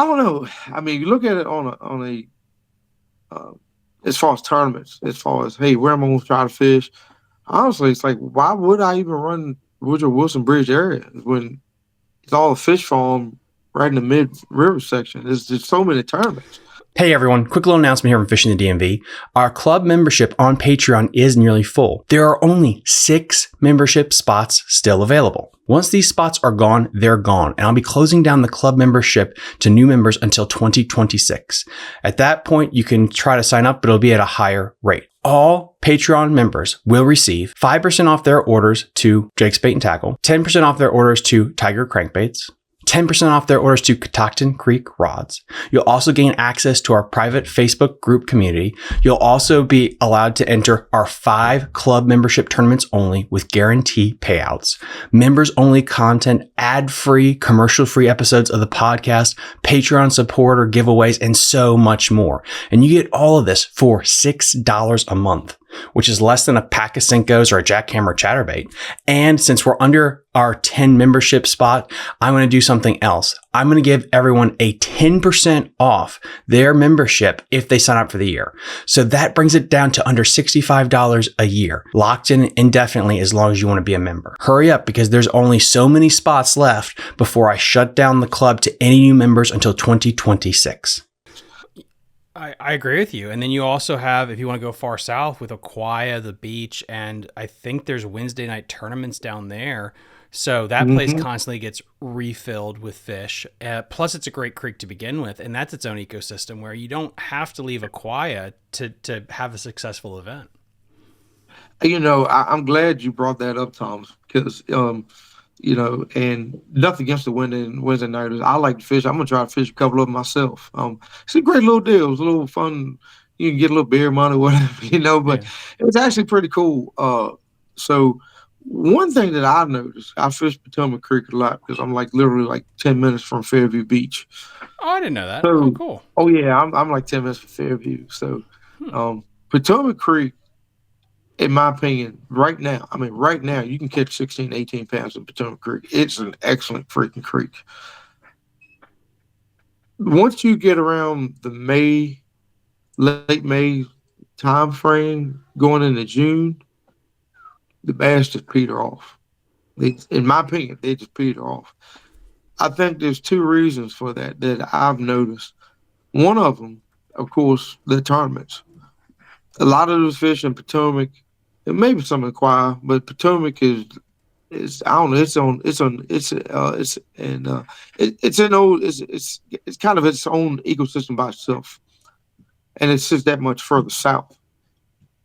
[SPEAKER 3] don't know. I mean, you look at it on a as far as tournaments, as far as hey, where am I going to try to fish? Honestly, it's like, why would I even run Woodrow Wilson Bridge area when it's all a fish farm right in the mid river section? There's just so many tournaments.
[SPEAKER 1] Hey everyone, quick little announcement here from Fishing the DMV. Our club membership on Patreon is nearly full. There are only 6 membership spots still available. Once these spots are gone, they're gone, and I'll be closing down the club membership to new members until 2026. At that point, you can try to sign up, but it'll be at a higher rate. All Patreon members will receive 5% off their orders to Jake's Bait and Tackle, 10% off their orders to Tiger Crankbaits, 10% off their orders to Captain Kris rods. You'll also gain access to our private Facebook group community. You'll also be allowed to enter our 5 club membership tournaments only with guarantee payouts, members only content, ad-free, commercial-free episodes of the podcast, Patreon supporter giveaways, and so much more. And you get all of this for $6 a month, which is less than a pack of Cincos or a jackhammer chatterbait. And since we're under our 10 membership spot, I'm going to do something else. I'm going to give everyone a 10% off their membership if they sign up for the year. So that brings it down to under $65 a year, locked in indefinitely as long as you want to be a member. Hurry up because there's only so many spots left before I shut down the club to any new members until 2026.
[SPEAKER 4] I agree with you. And then you also have, if you want to go far south with Aquia, the beach, and I think there's Wednesday night tournaments down there. So that place constantly gets refilled with fish. Plus, it's a great creek to begin with, and that's its own ecosystem where you don't have to leave Aquia to have a successful event.
[SPEAKER 3] I'm glad you brought that up, Tom, because and nothing against the Wednesday nighters. I like to fish. I'm gonna try to fish a couple of them myself. It's a great little deal. It's a little fun. You can get a little beer money, whatever, but it's actually pretty cool. So one thing that I've noticed, I fish Potomac Creek a lot because I'm like literally like 10 minutes from Fairview Beach.
[SPEAKER 4] Oh, I didn't know that.
[SPEAKER 3] So,
[SPEAKER 4] cool.
[SPEAKER 3] Oh yeah, I'm like 10 minutes from Fairview. So Potomac Creek, in my opinion, right now, you can catch 16, 18 pounds in Potomac Creek. It's an excellent freaking creek. Once you get around the late May time frame, going into June, the bass just peter off. In my opinion, they just peter off. I think there's 2 reasons for that I've noticed. One of them, of course, the tournaments. A lot of those fish in Potomac, and maybe some in Aquia, but Potomac is I don't know. It's kind of its own ecosystem by itself, and it's just that much further south.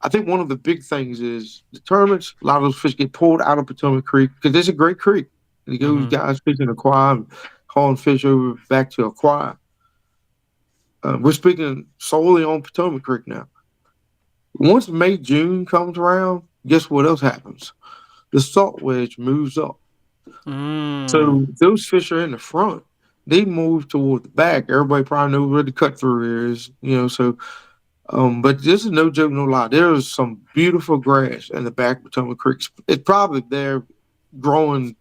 [SPEAKER 3] I think one of the big things is the tournaments. A lot of those fish get pulled out of Potomac Creek because it's a great creek, and it goes guys fishing Aquia and hauling fish over back to Aquia. We're speaking solely on Potomac Creek now. Once May, June comes around, guess what else happens? The salt wedge moves up. So those fish are in the front. They move toward the back. Everybody probably knows where the cut through is, but this is no joke, no lie. There is some beautiful grass in the back of Potomac Creek. It's probably there growing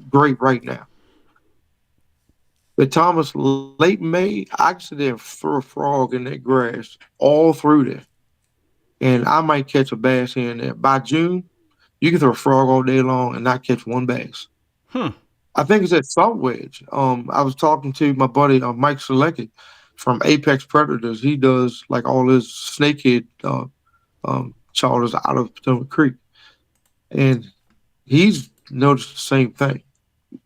[SPEAKER 3] great right now. But Thomas, late May, I could sit there and throw a frog in that grass all through there. And I might catch a bass here and there. By June, you can throw a frog all day long and not catch one bass. I think it's that salt wedge. I was talking to my buddy Mike Selecki from Apex Predators. He does like all his snakehead charters out of Potomac Creek. And he's noticed the same thing.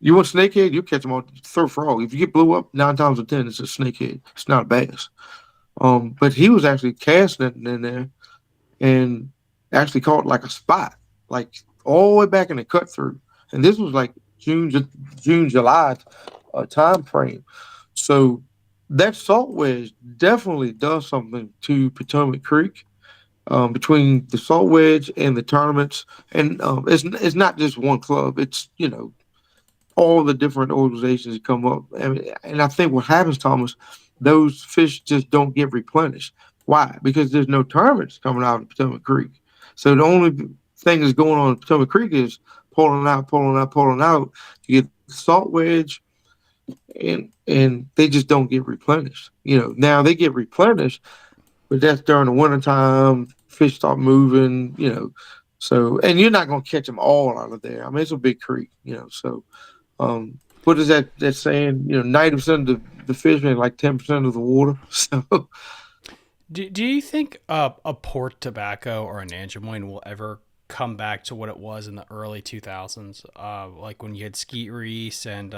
[SPEAKER 3] You want snakehead, you catch them on throw frog. If you get blew up 9 times out of 10, it's a snakehead. It's not a bass. But he was actually casting it in there and actually caught like a spot, like all the way back in the cut through. And this was like June, July time frame. So that salt wedge definitely does something to Potomac Creek. Between the salt wedge and the tournaments, and it's not just one club. It's all the different organizations that come up. And I think what happens, Thomas, those fish just don't get replenished. Why? Because there's no tournaments coming out of Potomac Creek. So the only thing that's going on in Potomac Creek is pulling out to get salt wedge, and they just don't get replenished. Now they get replenished, but that's during the wintertime. Fish start moving. So, and you're not going to catch them all out of there. I mean, it's a big creek, so. What is that saying? 90% of the fish and like 10% of the water. So,
[SPEAKER 4] do you think a port tobacco or a Nanjamoine will ever come back to what it was in the early 2000s? Like when you had Skeet Reese and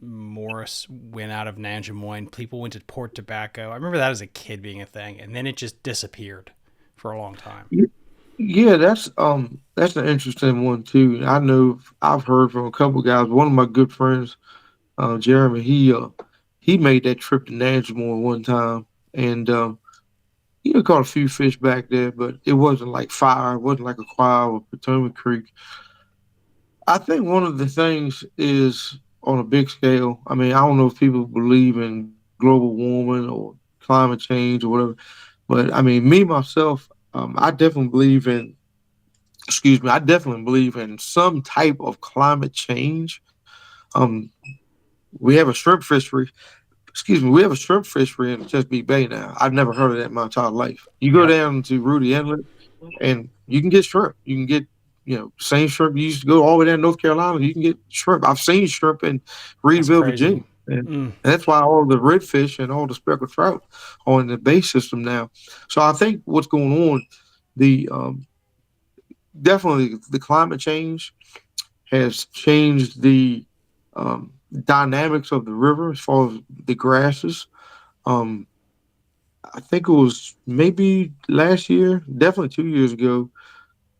[SPEAKER 4] Morris went out of Nanjamoine, people went to port tobacco. I remember that as a kid being a thing, and then it just disappeared for a long time.
[SPEAKER 3] Yeah, that's an interesting one too. I know I've heard from a couple guys. One of my good friends, Jeremy, he made that trip to Nanjamoine one time, and he caught a few fish back there, but it wasn't like fire. It wasn't like a Quail or Potomac Creek. I think one of the things is on a big scale. I mean, I don't know if people believe in global warming or climate change or whatever, but I mean, me myself, I definitely believe in. Excuse me. I definitely believe in some type of climate change. Um, we have a shrimp fishery. Excuse me. We have a shrimp fishery in Chesapeake Bay now. I've never heard of that in my entire life. You go down to Rudy Inlet, and you can get shrimp. You can get same shrimp you used to go all the way down to North Carolina. You can get shrimp. I've seen shrimp in Reedville, Virginia. And that's why all the redfish and all the speckled trout are in the bay system now. So I think what's going on, the definitely the climate change has changed the dynamics of the river as far as the grasses. Um, I think it was maybe last year, definitely 2 years ago,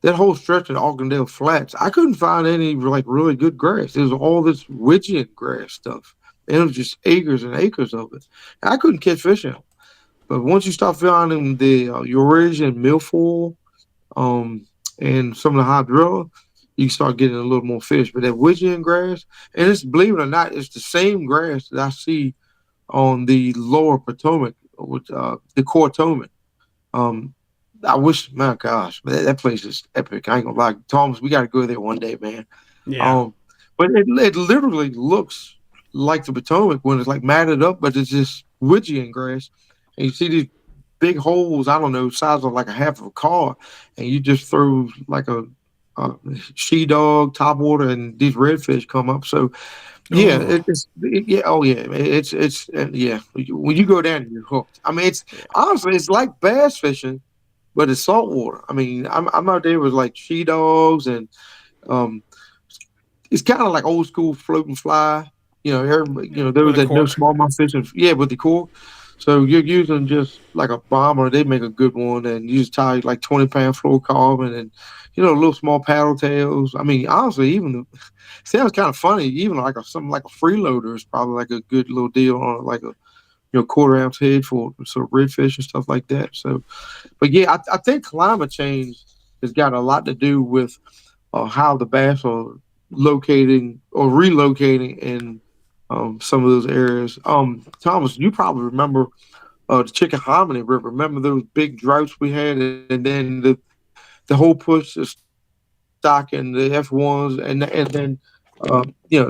[SPEAKER 3] that whole stretch of Ogdendale Flats, I couldn't find any like really good grass. There was all this Wigeon grass stuff. And it was just acres and acres of it. And I couldn't catch fish in it. But once you start finding the Eurasian milfoil and some of the hydrilla, you start getting a little more fish. But that Wigeon grass, and it's, believe it or not, it's the same grass that I see on the lower Potomac with the Potomac. I wish, my gosh, that place is epic. I ain't gonna lie, Thomas, we got to go there one day, man.
[SPEAKER 4] Yeah.
[SPEAKER 3] But it literally looks like the Potomac when it's like matted up, but it's just Wigeon grass, and you see these big holes. I don't know, size of like a half of a car, and you just throw like a she dog top water, and these redfish come up. So yeah, yeah. When you go down, you're hooked. I mean, it's honestly, it's like bass fishing, but it's saltwater. I mean, I'm out there with like she dogs, and it's kind of like old school float and fly. Those that know smallmouth fishing, with the cork. So you're using just like a bomber. They make a good one, and you just tie like 20-pound fluorocarbon and little small paddle tails. I mean, honestly, even sounds kind of funny. Even like something like a freeloader is probably like a good little deal on like a quarter-ounce head for sort of redfish and stuff like that. So, but yeah, I think climate change has got a lot to do with how the bass are locating or relocating in some of those areas. Thomas, you probably remember the Chickahominy River. Remember those big droughts we had, and then the whole push to stock and the F1s, and then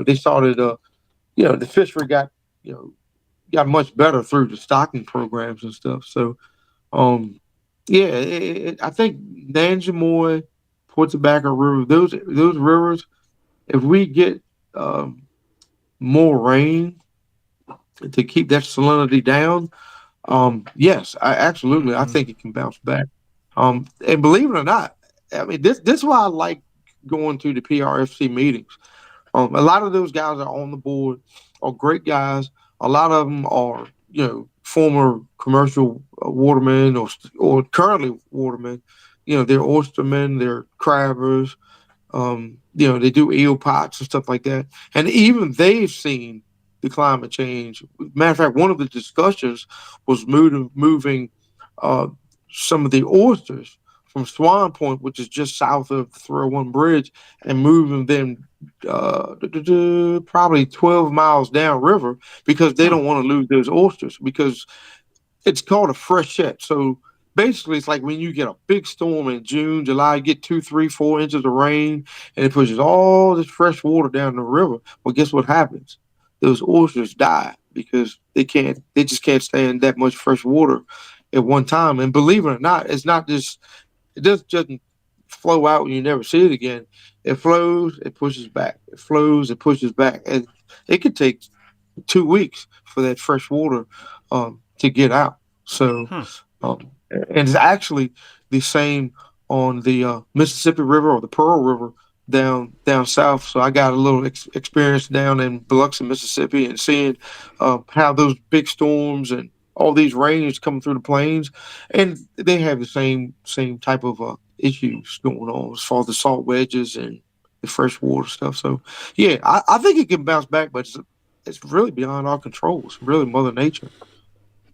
[SPEAKER 3] they started the fishery got much better through the stocking programs and stuff. So I think Nanjamoy, Port Tobacco River, those rivers, if we get more rain to keep that salinity down, yes, I think it can bounce back. And believe it or not, I mean this is why I like going to the PRFC meetings. A lot of those guys are on the board, are great guys. A lot of them are, former commercial watermen or currently watermen. They're oystermen, they're crabbers. They do eel pots and stuff like that. And even they've seen the climate change. Matter of fact, one of the discussions was moving some of the oysters from Swan Point, which is just south of the 301 Bridge, and moving them probably 12 miles downriver because they don't want to lose those oysters because it's called a freshet. So basically, it's like when you get a big storm in June, July, you get 2, 3, 4 inches of rain, and it pushes all this fresh water down the river. Well, guess what happens? Those oysters die because they just can't stand that much fresh water at one time. And believe it or not, it just doesn't flow out and you never see it again. It flows, it pushes back. It flows, it pushes back. And it could take 2 weeks for that fresh water to get out. So, and it's actually the same on the Mississippi River or the Pearl River down south. So I got a little experience down in Biloxi, Mississippi, and seeing how those big storms and all these rains coming through the plains, and they have the same type of issues going on as far as the salt wedges and the fresh water stuff. So yeah, I think it can bounce back, but it's really beyond our control. It's really Mother Nature.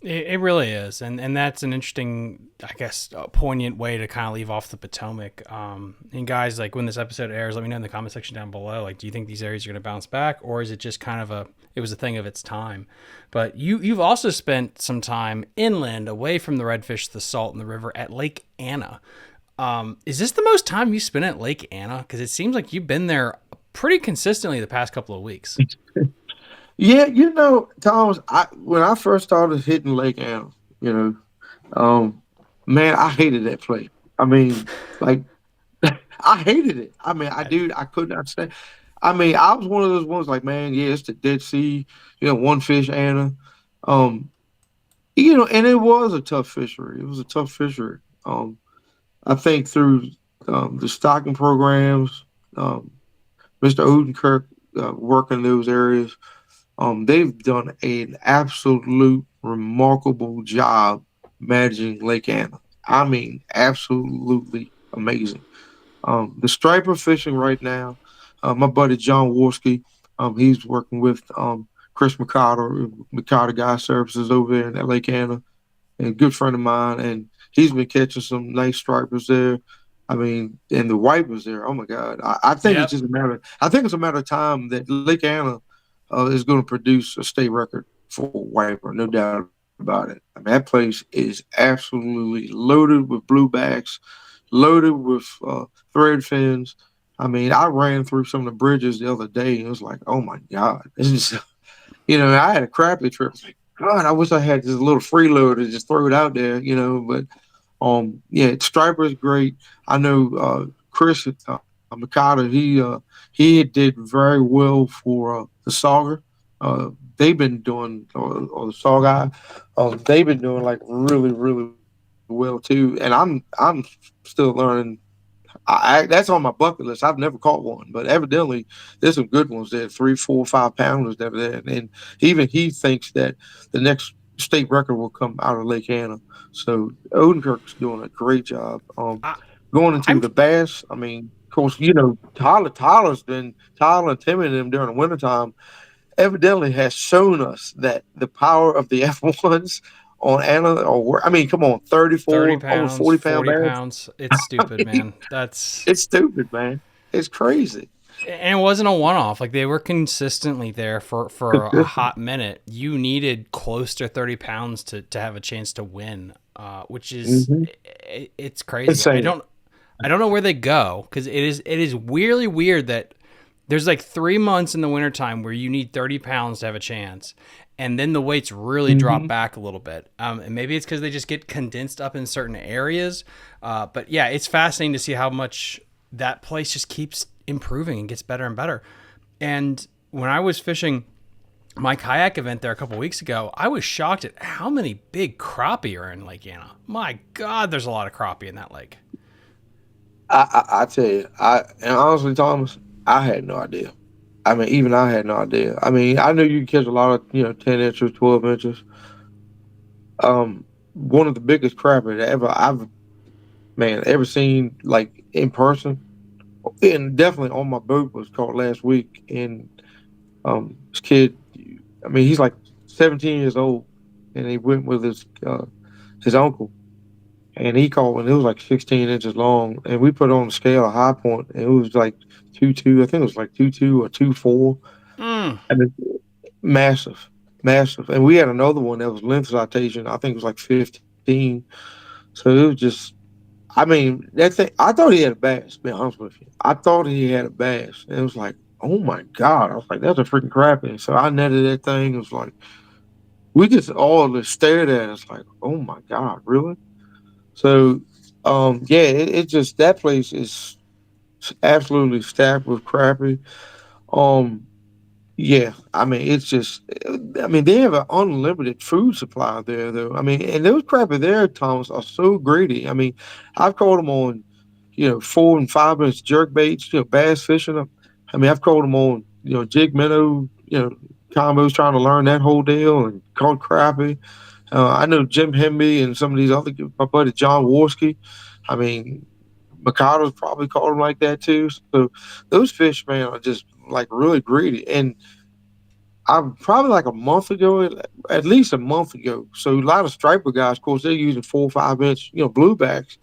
[SPEAKER 4] It really is, and that's an interesting, I guess, poignant way to kind of leave off the Potomac. And guys, like when this episode airs, let me know in the comment section down below. Like, do you think these areas are going to bounce back, or is it just kind of it was a thing of its time? But you've also spent some time inland, away from the redfish, the salt, and the river at Lake Anna. Is this the most time you spent at Lake Anna? Because it seems like you've been there pretty consistently the past couple of weeks.
[SPEAKER 3] Yeah, Thomas, when I first started hitting Lake Anna, man, I hated that place. I mean, like, I hated it. I mean, I could not stand. I mean, I was one of those ones like, man, yeah, it's the Dead Sea, one fish Anna. And it was a tough fishery. It was a tough fishery. I think through the stocking programs, Mr. Odenkirk working those areas, they've done an absolute remarkable job managing Lake Anna. I mean, absolutely amazing. The striper fishing right now, my buddy John Worski, he's working with Chris McCarter Guy Services over there in Lake Anna, and a good friend of mine, and he's been catching some nice stripers there. I mean, and the wipers there. Oh my God! I think it's just a matter of time that Lake Anna is going to produce a state record for wiper, no doubt about it. I mean, that place is absolutely loaded with bluebacks, loaded with thread fins. I mean, I ran through some of the bridges the other day, and it was like, oh my God, this is, I had a crappie trip. Like, God, I wish I had this little freeloader to just throw it out there, But yeah, striper is great. I know Chris McCarter, he did very well for the sauger. They've been doing, or the saugeye, they've been doing like really, really well too. And I'm still learning. That's on my bucket list. I've never caught one, but evidently there's some good ones there, 3, 4, 5 pounders that are there. And even he thinks that the next state record will come out of Lake Anna. So Odenkirk's doing a great job. Going into the bass, I mean, of course, Tyler and Timmy and them during the wintertime evidently has shown us that the power of the F1s on Anna, come on, 30
[SPEAKER 4] pounds,
[SPEAKER 3] almost 40
[SPEAKER 4] pounds. It's stupid, man.
[SPEAKER 3] It's stupid, man. It's crazy.
[SPEAKER 4] And it wasn't a one-off. Like, they were consistently there for a hot minute. You needed close to 30 pounds to have a chance to win, which is it's crazy. Insane. I don't know where they go, because it is weirdly weird that there's like 3 months in the wintertime where you need 30 pounds to have a chance, and then the weights really drop back a little bit. And maybe it's because they just get condensed up in certain areas. But yeah, it's fascinating to see how much that place just keeps improving and gets better and better. And when I was fishing my kayak event there a couple weeks ago, I was shocked at how many big crappie are in Lake Anna. My God, there's a lot of crappie in that lake.
[SPEAKER 3] I tell you, and honestly, Thomas, I had no idea. I mean, even I had no idea. I mean, I knew you could catch a lot of 10 inches, 12 inches. One of the biggest crappie that I've ever seen like in person, and definitely on my boat was caught last week. And this kid, I mean, he's like 17 years old, and he went with his uncle, and he caught one. It was like 16 inches long, and we put it on the scale a high point, and it was like 2.2. I think it was like 2.2 or 2.4.
[SPEAKER 4] Mm.
[SPEAKER 3] I mean, massive, massive. And we had another one that was length citation. I think it was like 15. So it was just, I mean, that thing. I thought he had a bass. To be honest with you, I thought he had a bass. And it was like, oh my god! I was like, that's a freaking crappie. So I netted that thing. It was like we just all just stared at it. It's like, oh my god, really? So, yeah, it just that place is absolutely stacked with crappie. Um, yeah, I mean, it's just, I mean, they have an unlimited food supply there, though. I mean, and those crappie there, Thomas, are so greedy. I mean, I've caught them on, 4 and 5 inch jerk baits, bass fishing. I mean, I've caught them on, jig minnow, combos trying to learn that whole deal and caught crappie. I know Jim Hemby and some of these other, my buddy John Worski. I mean, Mikado's probably caught them like that too. So those fish, man, are just like really greedy. And I'm probably like a month ago, at least a month ago. So a lot of striper guys, of course, they're using 4 or 5 inch, bluebacks,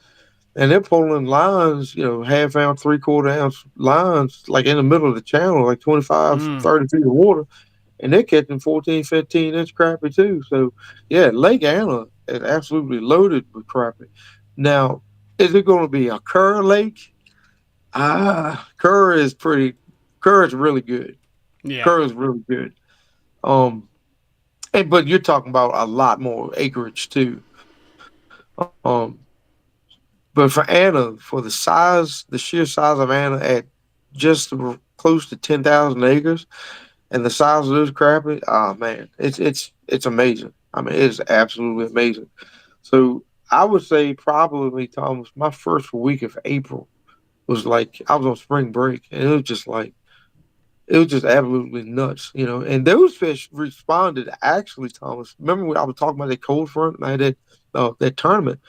[SPEAKER 3] and they're pulling lines, half ounce, 3/4 ounce lines, like in the middle of the channel, like 25,
[SPEAKER 4] Mm.
[SPEAKER 3] 30 feet of water, and they're catching 14, 15 inch crappie too. So yeah, Lake Anna is absolutely loaded with crappie. Now, is it going to be a Kerr lake? Kerr is pretty. Kerr is really good.
[SPEAKER 4] Yeah.
[SPEAKER 3] Kerr is really good. Um, but you're talking about a lot more acreage too. Um, but for Anna, for the sheer size of Anna at just close to 10,000 acres, and the size of those crappie, oh man, it's amazing. I mean, it's absolutely amazing. So I would say probably, Thomas, my first week of April was like I was on spring break, and it was just absolutely nuts, And those fish responded actually, Thomas. Remember when I was talking about that cold front and I had that tournament?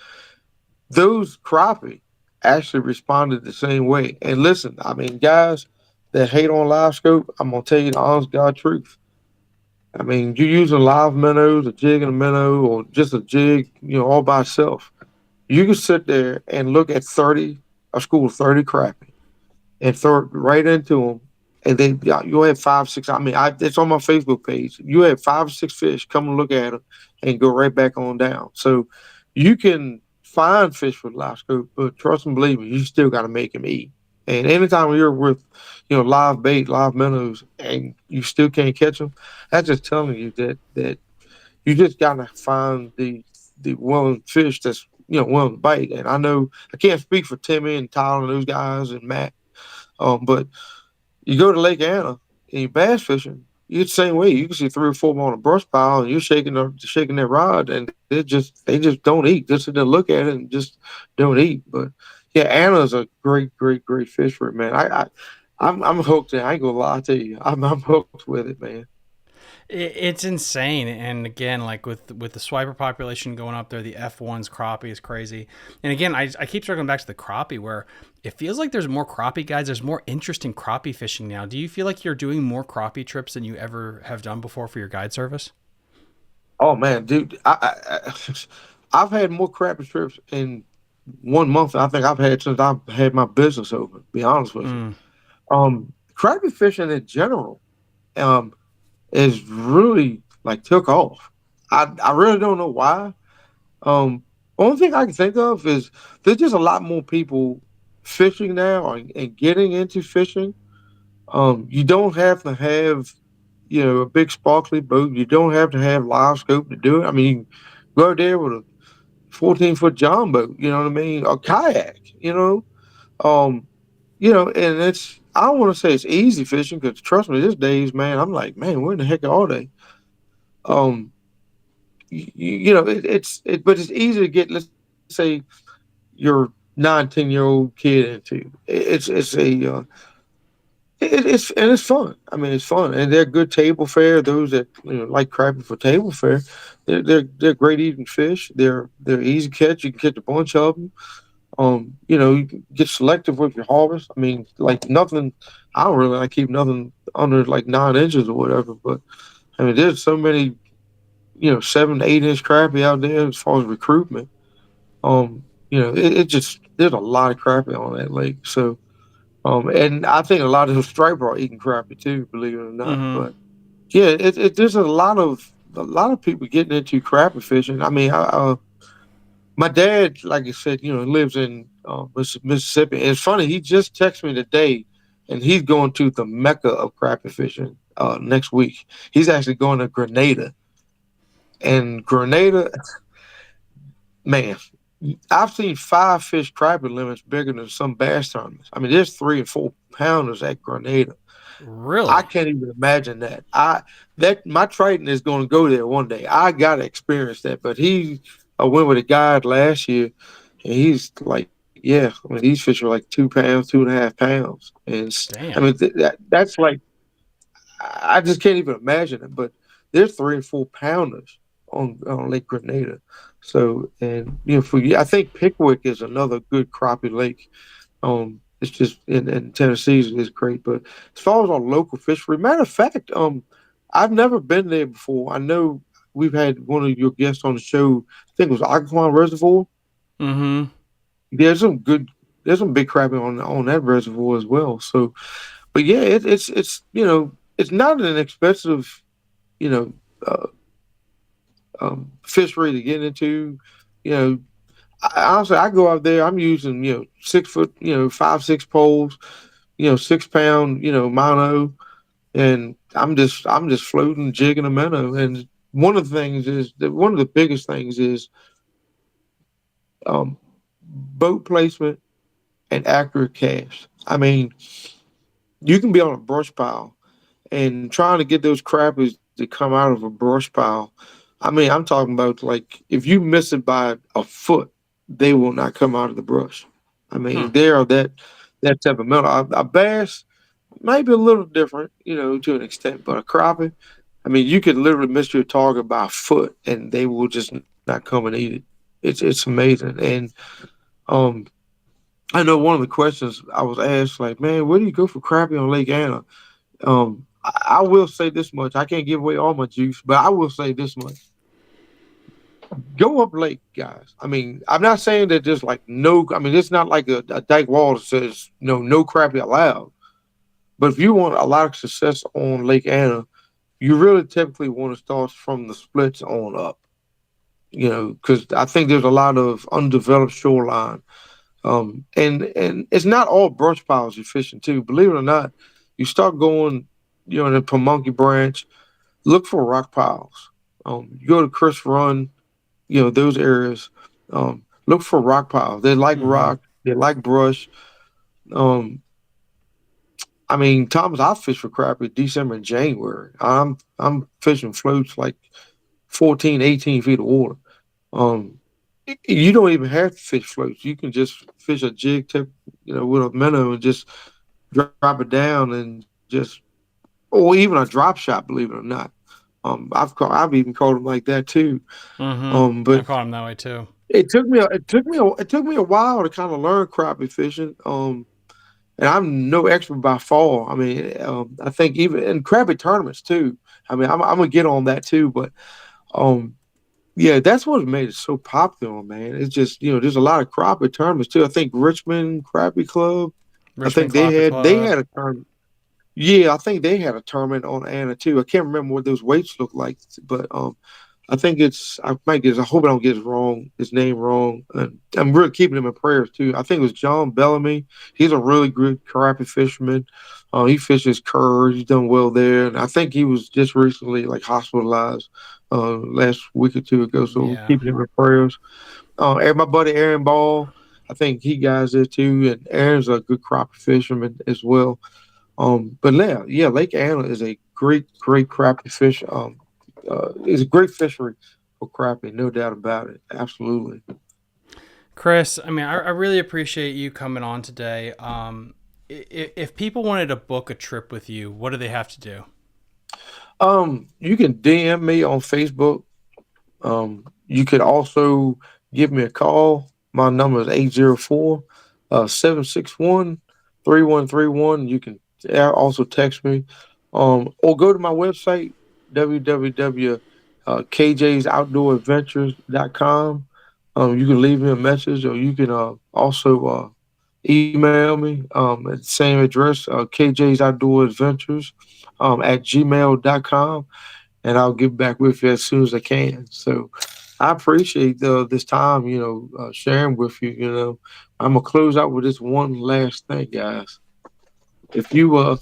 [SPEAKER 3] Those crappie actually responded the same way. And listen, I mean, guys that hate on live scope, I'm gonna tell you the honest God truth. I mean, you're using live minnows, a jig and a minnow, or just a jig, all by itself. You can sit there and look at a school of 30 crappie and throw it right into them. And then you'll have 5, 6. I mean, it's on my Facebook page. You have 5 or 6 fish come and look at them and go right back on down. So you can find fish with live scope, but trust and believe me, you still got to make them eat. And anytime you're with, live bait, live minnows, and you still can't catch them, that's just telling you that you just got to find the willing fish that's willing to bite. And I know I can't speak for Timmy and Tyler and those guys and Matt, but you go to Lake Anna and you bass fishing, you're the same way. You can see 3 or 4 on a brush pile, and you're shaking that rod, and they just don't eat. Just sit there, look at it, and just don't eat. But yeah, Anna's a great, great, great fish for it, man. I'm hooked. I ain't gonna lie to you. I'm hooked with it, man.
[SPEAKER 4] It's insane, and again, like with the swiper population going up there, the F1's crappie is crazy. And again, I keep circling back to the crappie, where it feels like there's more crappie guys. There's more interest in crappie fishing now. Do you feel like you're doing more crappie trips than you ever have done before for your guide service?
[SPEAKER 3] Oh man, dude, I've had more crappie trips in 1 month than I think I've had since I've had my business open. To be honest with you,
[SPEAKER 4] Mm.
[SPEAKER 3] crappie fishing in general. Um, is really like took off. I really don't know why. Um, Only thing I can think of is there's just a lot more people fishing now and getting into fishing. You don't have to have a big sparkly boat. You don't have to have live scope to do it. I mean, you can go out there with a 14-foot John boat. You know what I mean? A kayak. Um, and I don't want to say it's easy fishing because trust me, these days, man, I'm like, man, where in the heck are they? Um, but it's easy to get. Let's say you're 9, 10-year-old kid into. It's fun. I mean, it's fun, and they're good table fare. Those that like crappie for table fare, they're great eating fish. They're easy catch. You can catch a bunch of them. You can get selective with your harvest. I mean, like nothing. I don't really like keep nothing under like 9 inches or whatever. But I mean, there's so many 7 to 8 inch crappie out there as far as recruitment. It just there's a lot of crappie on that lake. So and I think a lot of the striper are eating crappie too, believe it or not.
[SPEAKER 4] Mm-hmm.
[SPEAKER 3] But yeah, there's a lot of people getting into crappie fishing. I mean, my dad, like I said, lives in Mississippi. And it's funny, he just texted me today, and he's going to the mecca of crappie fishing next week. He's actually going to Grenada, and Grenada, man, I've seen 5 fish crappie limits bigger than some bass tournaments. I mean, there's 3 and 4 pounders at Grenada.
[SPEAKER 4] Really?
[SPEAKER 3] I can't even imagine that. That my Triton is going to go there one day. I got to experience that. But I went with a guide last year, and he's like, yeah, I mean, these fish are like 2 pounds, 2.5 pounds, and I
[SPEAKER 4] Damn.
[SPEAKER 3] mean that's like I just can't even imagine it. But there's 3 and 4 pounders on Lake Grenada. So and I think Pickwick is another good crappie lake. It's just in Tennessee is great. But as far as our local fishery, matter of fact, I've never been there before. I know we've had one of your guests on the show. I think it was Occoquan Reservoir.
[SPEAKER 4] Mm-hmm.
[SPEAKER 3] There's some big crappie on that reservoir as well. So, but yeah, it's not an expensive you know uh, fishery to get into. You know, honestly, I go out there. I'm using 6 foot, 5, 6 poles, 6 pound, mono, and I'm just floating, jigging a minnow. And one of the biggest things is um, boat placement and accurate cast. I mean, you can be on a brush pile and trying to get those crappies to come out of a brush pile. I mean, I'm talking about like if you miss it by a foot, they will not come out of the brush. I
[SPEAKER 4] Hmm.
[SPEAKER 3] mean, they are that type of metal. A bass might be a little different, to an extent, but a crappie, I mean, you could literally miss your target by a foot, and they will just not come and eat it. It's amazing. And um, I know one of the questions I was asked, like, man, where do you go for crappie on Lake Anna? I will say this much. I can't give away all my juice, but I will say this much. Go up lake, guys. I mean, I'm not saying that there's like no, I mean, it's not like a dike wall that says, no crappie allowed. But if you want a lot of success on Lake Anna, you really typically want to start from the splits on up, because I think there's a lot of undeveloped shoreline. And it's not all brush piles you're fishing too. Believe it or not, you start going, in the Pamunkey Branch, look for rock piles. You go to Chris Run, those areas. Look for rock piles. They like
[SPEAKER 4] Mm-hmm.
[SPEAKER 3] rock. They like brush. Um, I mean, Thomas, I fish for crappie December and January. I'm fishing floats like 14, 18 feet of water. Um, you don't even have to fish floats. You can just fish a jig tip, with a minnow and just drop it down and just, or even a drop shot. Believe it or not, I've even caught them like that too.
[SPEAKER 4] Mm-hmm. I
[SPEAKER 3] But
[SPEAKER 4] caught him that way too.
[SPEAKER 3] it took me a while to kind of learn crappie fishing. And I'm no expert by fall. I mean, I think even in crappie tournaments too. I mean, I'm gonna get on that too, but um, yeah, that's what made it so popular, man. It's just there's a lot of crappie tournaments too. I think Richmond Crappie Club. I
[SPEAKER 4] Richmond
[SPEAKER 3] think they
[SPEAKER 4] Clappie
[SPEAKER 3] had they
[SPEAKER 4] Club.
[SPEAKER 3] had a tournament. Yeah, I think they had a tournament on Anna too. I can't remember what those weights look like, but I think I might get. I hope I don't get his name wrong. And I'm really keeping him in prayers too. I think it was John Bellamy. He's a really good crappie fisherman. He fishes curves. He's done well there, and I think he was just recently like hospitalized last week or two ago. So we're
[SPEAKER 4] Yeah.
[SPEAKER 3] keeping him in prayers. And my buddy Aaron Ball, I think he guys there too, and Aaron's a good crappie fisherman as well. But yeah, Lake Anna is a great crappie fish. It's a great fishery for crappie, no doubt about it. Absolutely.
[SPEAKER 4] Kris, I mean, I really appreciate you coming on today. If people wanted to book a trip with you, what do they have to do?
[SPEAKER 3] You can DM me on Facebook. You could also give me a call. My number is 804-761-3131. You can also text me. Or go to my website, www.kjsoutdooradventures.com. You can leave me a message, or you can also email me at the same address, kjsoutdooradventures at gmail.com, and I'll get back with you as soon as I can. So I appreciate this time, sharing with you. I'm gonna close out with this one last thing, guys. If you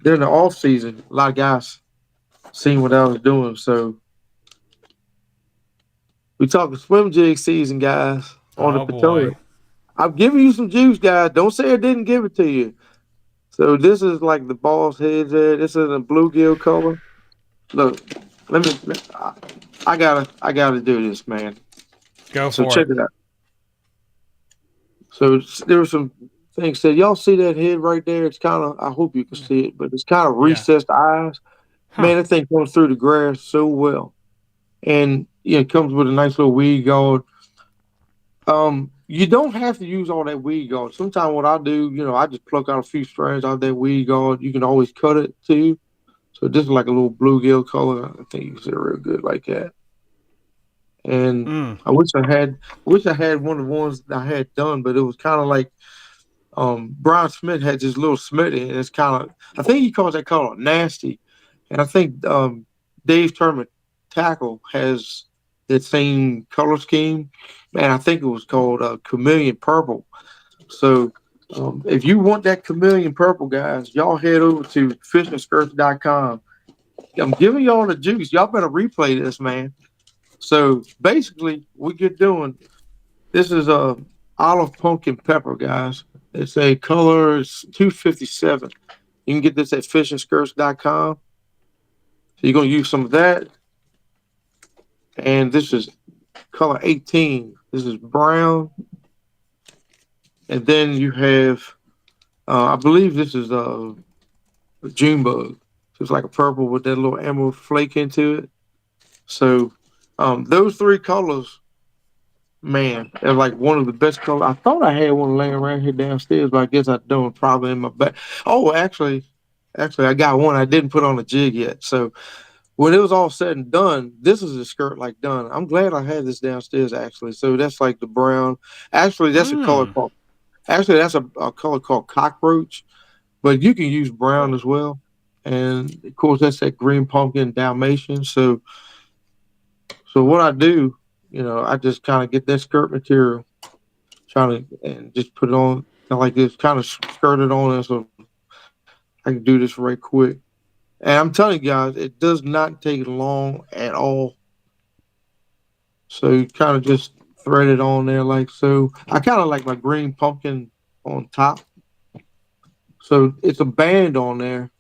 [SPEAKER 3] during the off season, a lot of guys seen what I was doing. So we talking swim jig season, guys, on the
[SPEAKER 4] Oh boy.
[SPEAKER 3] Potomac. I'm giving you some juice, guys. Don't say I didn't give it to you. So this is like the boss heads there. This is a bluegill color. Look, I gotta do this, man.
[SPEAKER 4] Go
[SPEAKER 3] So
[SPEAKER 4] for
[SPEAKER 3] check
[SPEAKER 4] it.
[SPEAKER 3] it out. So there were some things said. Y'all see that head right there? It's kind of. I hope you can see it, but it's kind of
[SPEAKER 4] Yeah.
[SPEAKER 3] recessed eyes.
[SPEAKER 4] Huh.
[SPEAKER 3] Man, that thing comes through the grass so well, and it comes with a nice little weed guard. You don't have to use all that weed guard. Sometimes what I do, I just pluck out a few strands out of that weed guard. You can always cut it too. So this is like a little bluegill color. I think you can see it real good like that. And
[SPEAKER 4] Mm.
[SPEAKER 3] I wish I had one of the ones that I had done, but it was kind of like Brian Smith had this little Smitty, and it's kind of, I think he calls that color nasty. And I think Dave Turman Tackle has that same color scheme. Man, I think it was called Chameleon Purple. So if you want that Chameleon Purple, guys, y'all head over to fishingskirts.com. I'm giving y'all the juice. Y'all better replay this, man. So basically, we get doing this is a olive pumpkin pepper, guys. It's a color, it's 257. You can get this at fishingskirts.com. So you're gonna use some of that. And this is color 18. This is brown. And then you have I believe this is a June bug. So it's like a purple with that little emerald flake into it. So those three colors, man, they're like one of the best colors. I thought I had one laying around here downstairs, but I guess I don't. Probably in my back. Oh, actually, I got one I didn't put on a jig yet. So when it was all said and done, this is a skirt like done. I'm glad I had this downstairs actually. So that's like the brown. Actually, that's a color
[SPEAKER 4] Mm.
[SPEAKER 3] called. Actually, that's a color called cockroach, but you can use brown as well. And of course, that's that green pumpkin Dalmatian. So what I do, I just kind of get that skirt material, trying to and just put it on like this, kind of skirt it on, and so I can do this right quick. And I'm telling you guys, it does not take long at all. So you kind of just thread it on there like so. I kind of like my green pumpkin on top. So it's a band on there.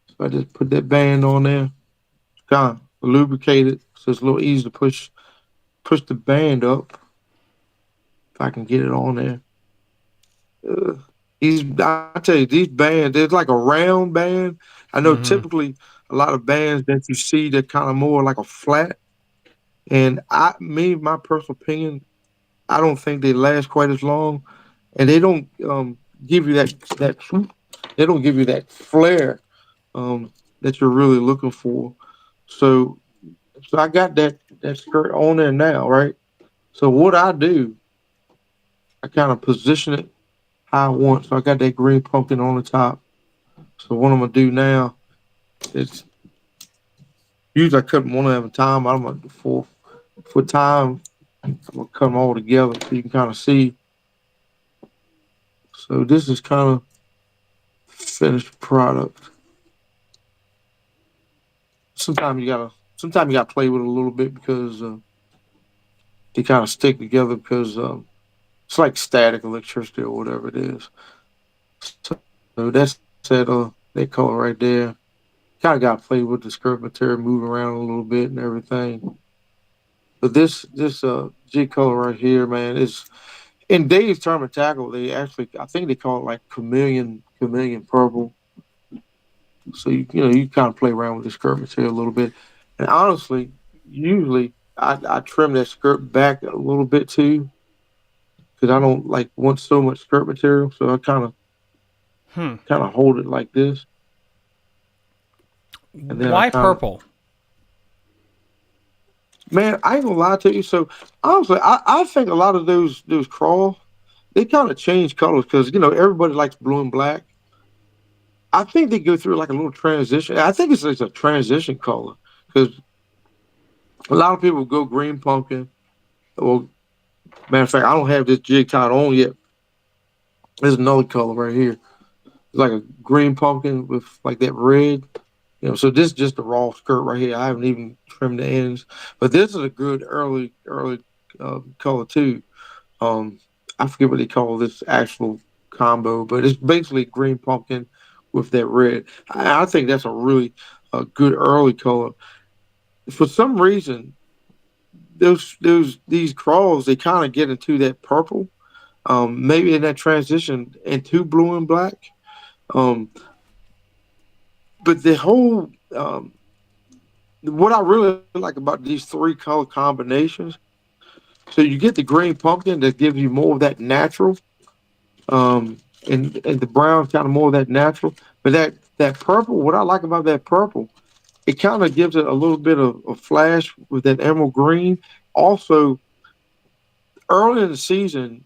[SPEAKER 3] So I just put that band on there, kind of lubricate it, so it's a little easy to push the band up. If I can get it on there. I tell you, these bands, it's like a round band. I know
[SPEAKER 4] Hmm.
[SPEAKER 3] typically a lot of bands that you see, they're kind of more like a flat. And my personal opinion, I don't think they last quite as long, and they don't give you that they don't give you that flare that you're really looking for. So, so I got that skirt on there now, right? So what I do, I kind of position it how I want. So I got that green pumpkin on the top. So what I'm gonna do now is usually I cut them one at a time. I'm gonna for time. I'm gonna cut them all together so you can kind of see. So this is kind of finished product. Sometimes you gotta play with it a little bit because they kind of stick together because it's like static electricity or whatever it is. So that's that color right there. Kind of got to play with the skirt material, move around a little bit and everything. But this jig color right here, man, is in Dave's tournament tackle. They actually, I think they call it like chameleon purple. So you kind of play around with the skirt material a little bit. And honestly, usually I trim that skirt back a little bit too because I don't like want so much skirt material. So I
[SPEAKER 4] Hmm.
[SPEAKER 3] kind of hold it like this, and then I
[SPEAKER 4] Why
[SPEAKER 3] kind of,
[SPEAKER 4] purple?
[SPEAKER 3] man, I ain't gonna lie to you. So honestly, I think a lot of those crawl, they kind of change colors because everybody likes blue and black. I think they go through like a little transition. I think it's a transition color because a lot of people go green pumpkin. Well, matter of fact, I don't have this jig tied on yet. There's another color right here. It's like a green pumpkin with like that red. So this is just a raw skirt right here. I haven't even trimmed the ends, but this is a good early color too. Um, I forget what they call this actual combo, but it's basically green pumpkin with that red. I think that's a really good early color. For some reason, these crawls they kind of get into that purple, maybe in that transition into blue and black. Um, but the whole what I really like about these three color combinations, so you get the green pumpkin that gives you more of that natural, um, and the brown kind of more of that natural. But that purple, what I like about that purple, it kind of gives it a little bit of a flash with that emerald green. Also, early in the season,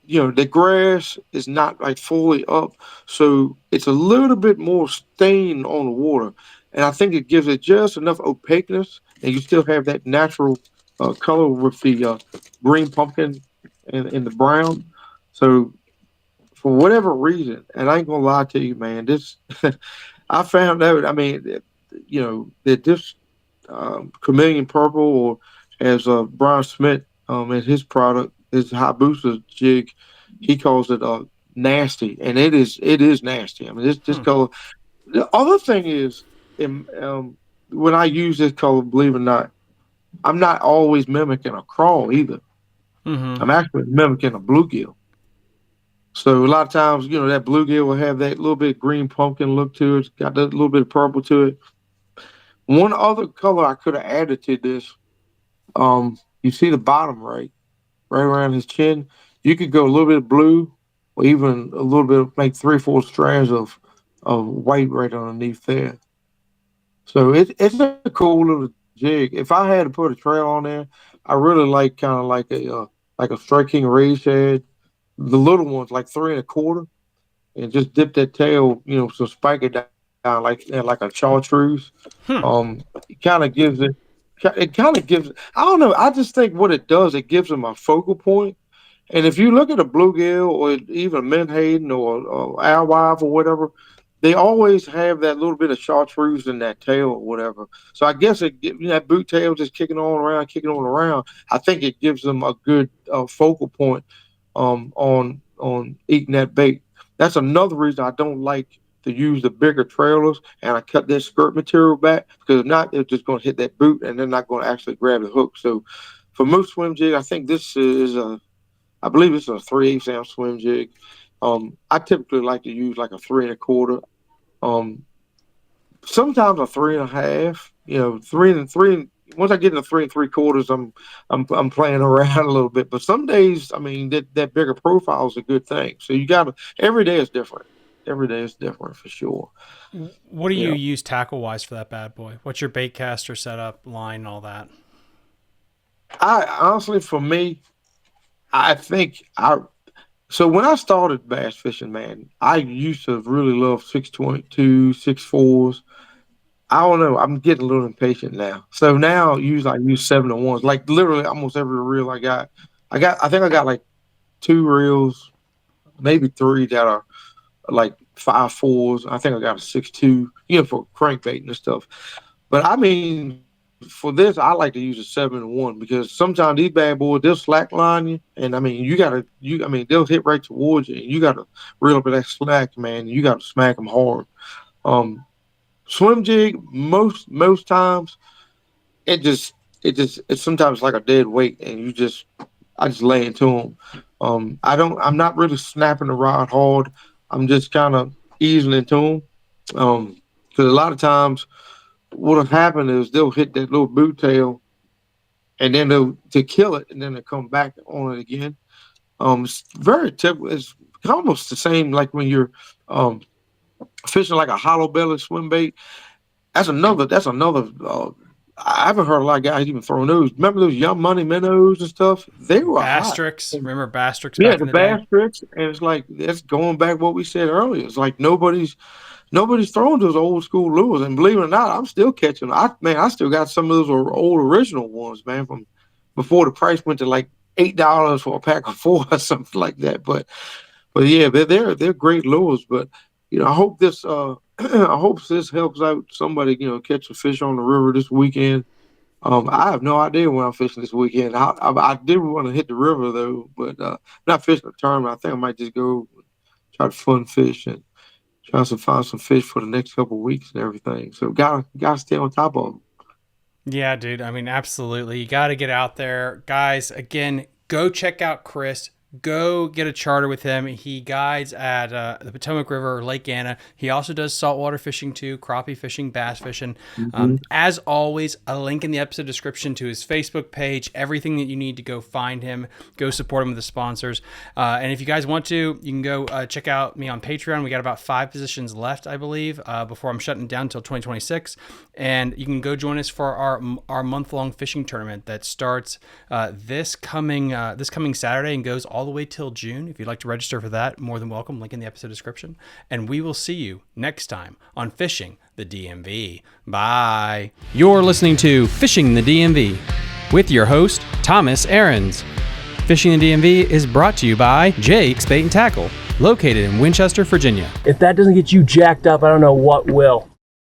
[SPEAKER 3] the grass is not like fully up, so it's a little bit more stain on the water, and I think it gives it just enough opaqueness, and you still have that natural color with the green pumpkin and the brown. So for whatever reason, and I ain't gonna lie to you, man, this I found out. I mean, that this chameleon purple, or as Brian Smith in his product, his Hayabusa jig, he calls it nasty, and it is nasty. I mean, this
[SPEAKER 4] Hmm.
[SPEAKER 3] color. The other thing is, when I use this color, believe it or not, I'm not always mimicking a crawl either.
[SPEAKER 4] Mm-hmm.
[SPEAKER 3] I'm actually mimicking a bluegill. So a lot of times, that bluegill will have that little bit green pumpkin look to it. It's got that little bit of purple to it. One other color I could have added to this, you see the bottom right around his chin. You could go a little bit of blue, or even a little bit, make 3 or 4 strands of white right underneath there. So it's a cool little jig. If I had to put a trail on there, I really like kind of like a Strike King Rage head. The little ones like 3 1/4, and just dip that tail, so spike it down like a chartreuse.
[SPEAKER 4] Hmm.
[SPEAKER 3] It kind of gives it. It kind of gives. I don't know. I just think what it does, it gives them a focal point. And if you look at a bluegill or even a menhaden or alewife or whatever, they always have that little bit of chartreuse in that tail or whatever. So I guess that boot tail just kicking on around. I think it gives them a good focal point on eating that bait. That's another reason I don't like to use the bigger trailers, and I cut that skirt material back because if not, they're just going to hit that boot and they're not going to actually grab the hook. So for most swim jig, I think this is I believe it's a 3/8 ounce swim jig. I typically like to use like a 3 1/4. Um, Sometimes a 3 1/2. Three and three. Once I get into 3 3/4, I'm playing around a little bit. But some days, I mean, that bigger profile is a good thing. So you got to. Every day is different. Every day is different for sure.
[SPEAKER 4] What do you
[SPEAKER 3] Yeah.
[SPEAKER 4] use tackle wise for that bad boy? What's your bait caster setup, line, all that?
[SPEAKER 3] I honestly, for me, I think I. So when I started bass fishing, man, I used to really love 622, 6.4s. I don't know. I'm getting a little impatient now. So now usually I use 7 to 1s. Like literally almost every reel I got. I think I got like 2 reels, maybe three that are like 5.4s. I think I got a 6.2, for crankbait and stuff. But I mean, for this, I like to use a 7 to 1 because sometimes these bad boys they'll slackline you, and I mean I mean they'll hit right towards you, and you gotta reel up that slack, man. You gotta smack them hard. Um, Swim jig most times it it's sometimes like a dead weight, and I just lay into them. I'm not really snapping the rod hard. I'm just kind of easing into them. Because a lot of times what'll happen is they'll hit that little boot tail, and then to kill it, and then they come back on it again. It's very typical. It's almost the same like when you're fishing like a hollow belly swim bait. That's another. I haven't heard a lot of guys even throwing those. Remember those Young Money minnows and stuff? They were
[SPEAKER 4] Bass
[SPEAKER 3] hot.
[SPEAKER 4] tricks. Remember bass tricks?
[SPEAKER 3] Yeah,
[SPEAKER 4] Back
[SPEAKER 3] the
[SPEAKER 4] in the
[SPEAKER 3] bass
[SPEAKER 4] day?
[SPEAKER 3] tricks, and it's like that's going back what we said earlier. It's like nobody's throwing those old school lures, and believe it or not, I'm still catching them. I still got some of those old original ones, man, from before the price went to like $8 for a pack of 4 or something like that. But yeah, they're great lures. But I hope this I hope this helps out somebody, catch a fish on the river this weekend. I have no idea when I'm fishing this weekend. I did want to hit the river though, but not fishing a tournament. I think I might just go try to fun fish and try to find some fish for the next couple of weeks and everything. So gotta stay on top of them.
[SPEAKER 4] Yeah, dude. I mean, absolutely. You got to get out there. Guys, again, go check out Kris. Go get a charter with him. He guides at the Potomac River, Lake Anna. He also does saltwater fishing too, crappie fishing, bass fishing. As always, a link in the episode description to his Facebook page, everything that you need to go find him, go support him with the sponsors. And if you guys want to, you can go check out me on Patreon. We got about 5 positions left, I believe, before I'm shutting down until 2026. And you can go join us for our month-long fishing tournament that starts this coming Saturday and goes all the way till June. If you'd like to register for that, more than welcome. Link in the episode description. And we will see you next time on Fishing the DMV. Bye. You're listening to Fishing the DMV with your host, Thomas Ahrens. Fishing the DMV is brought to you by Jake's Bait and Tackle, located in Winchester, Virginia.
[SPEAKER 2] If that doesn't get you jacked up, I don't know what will.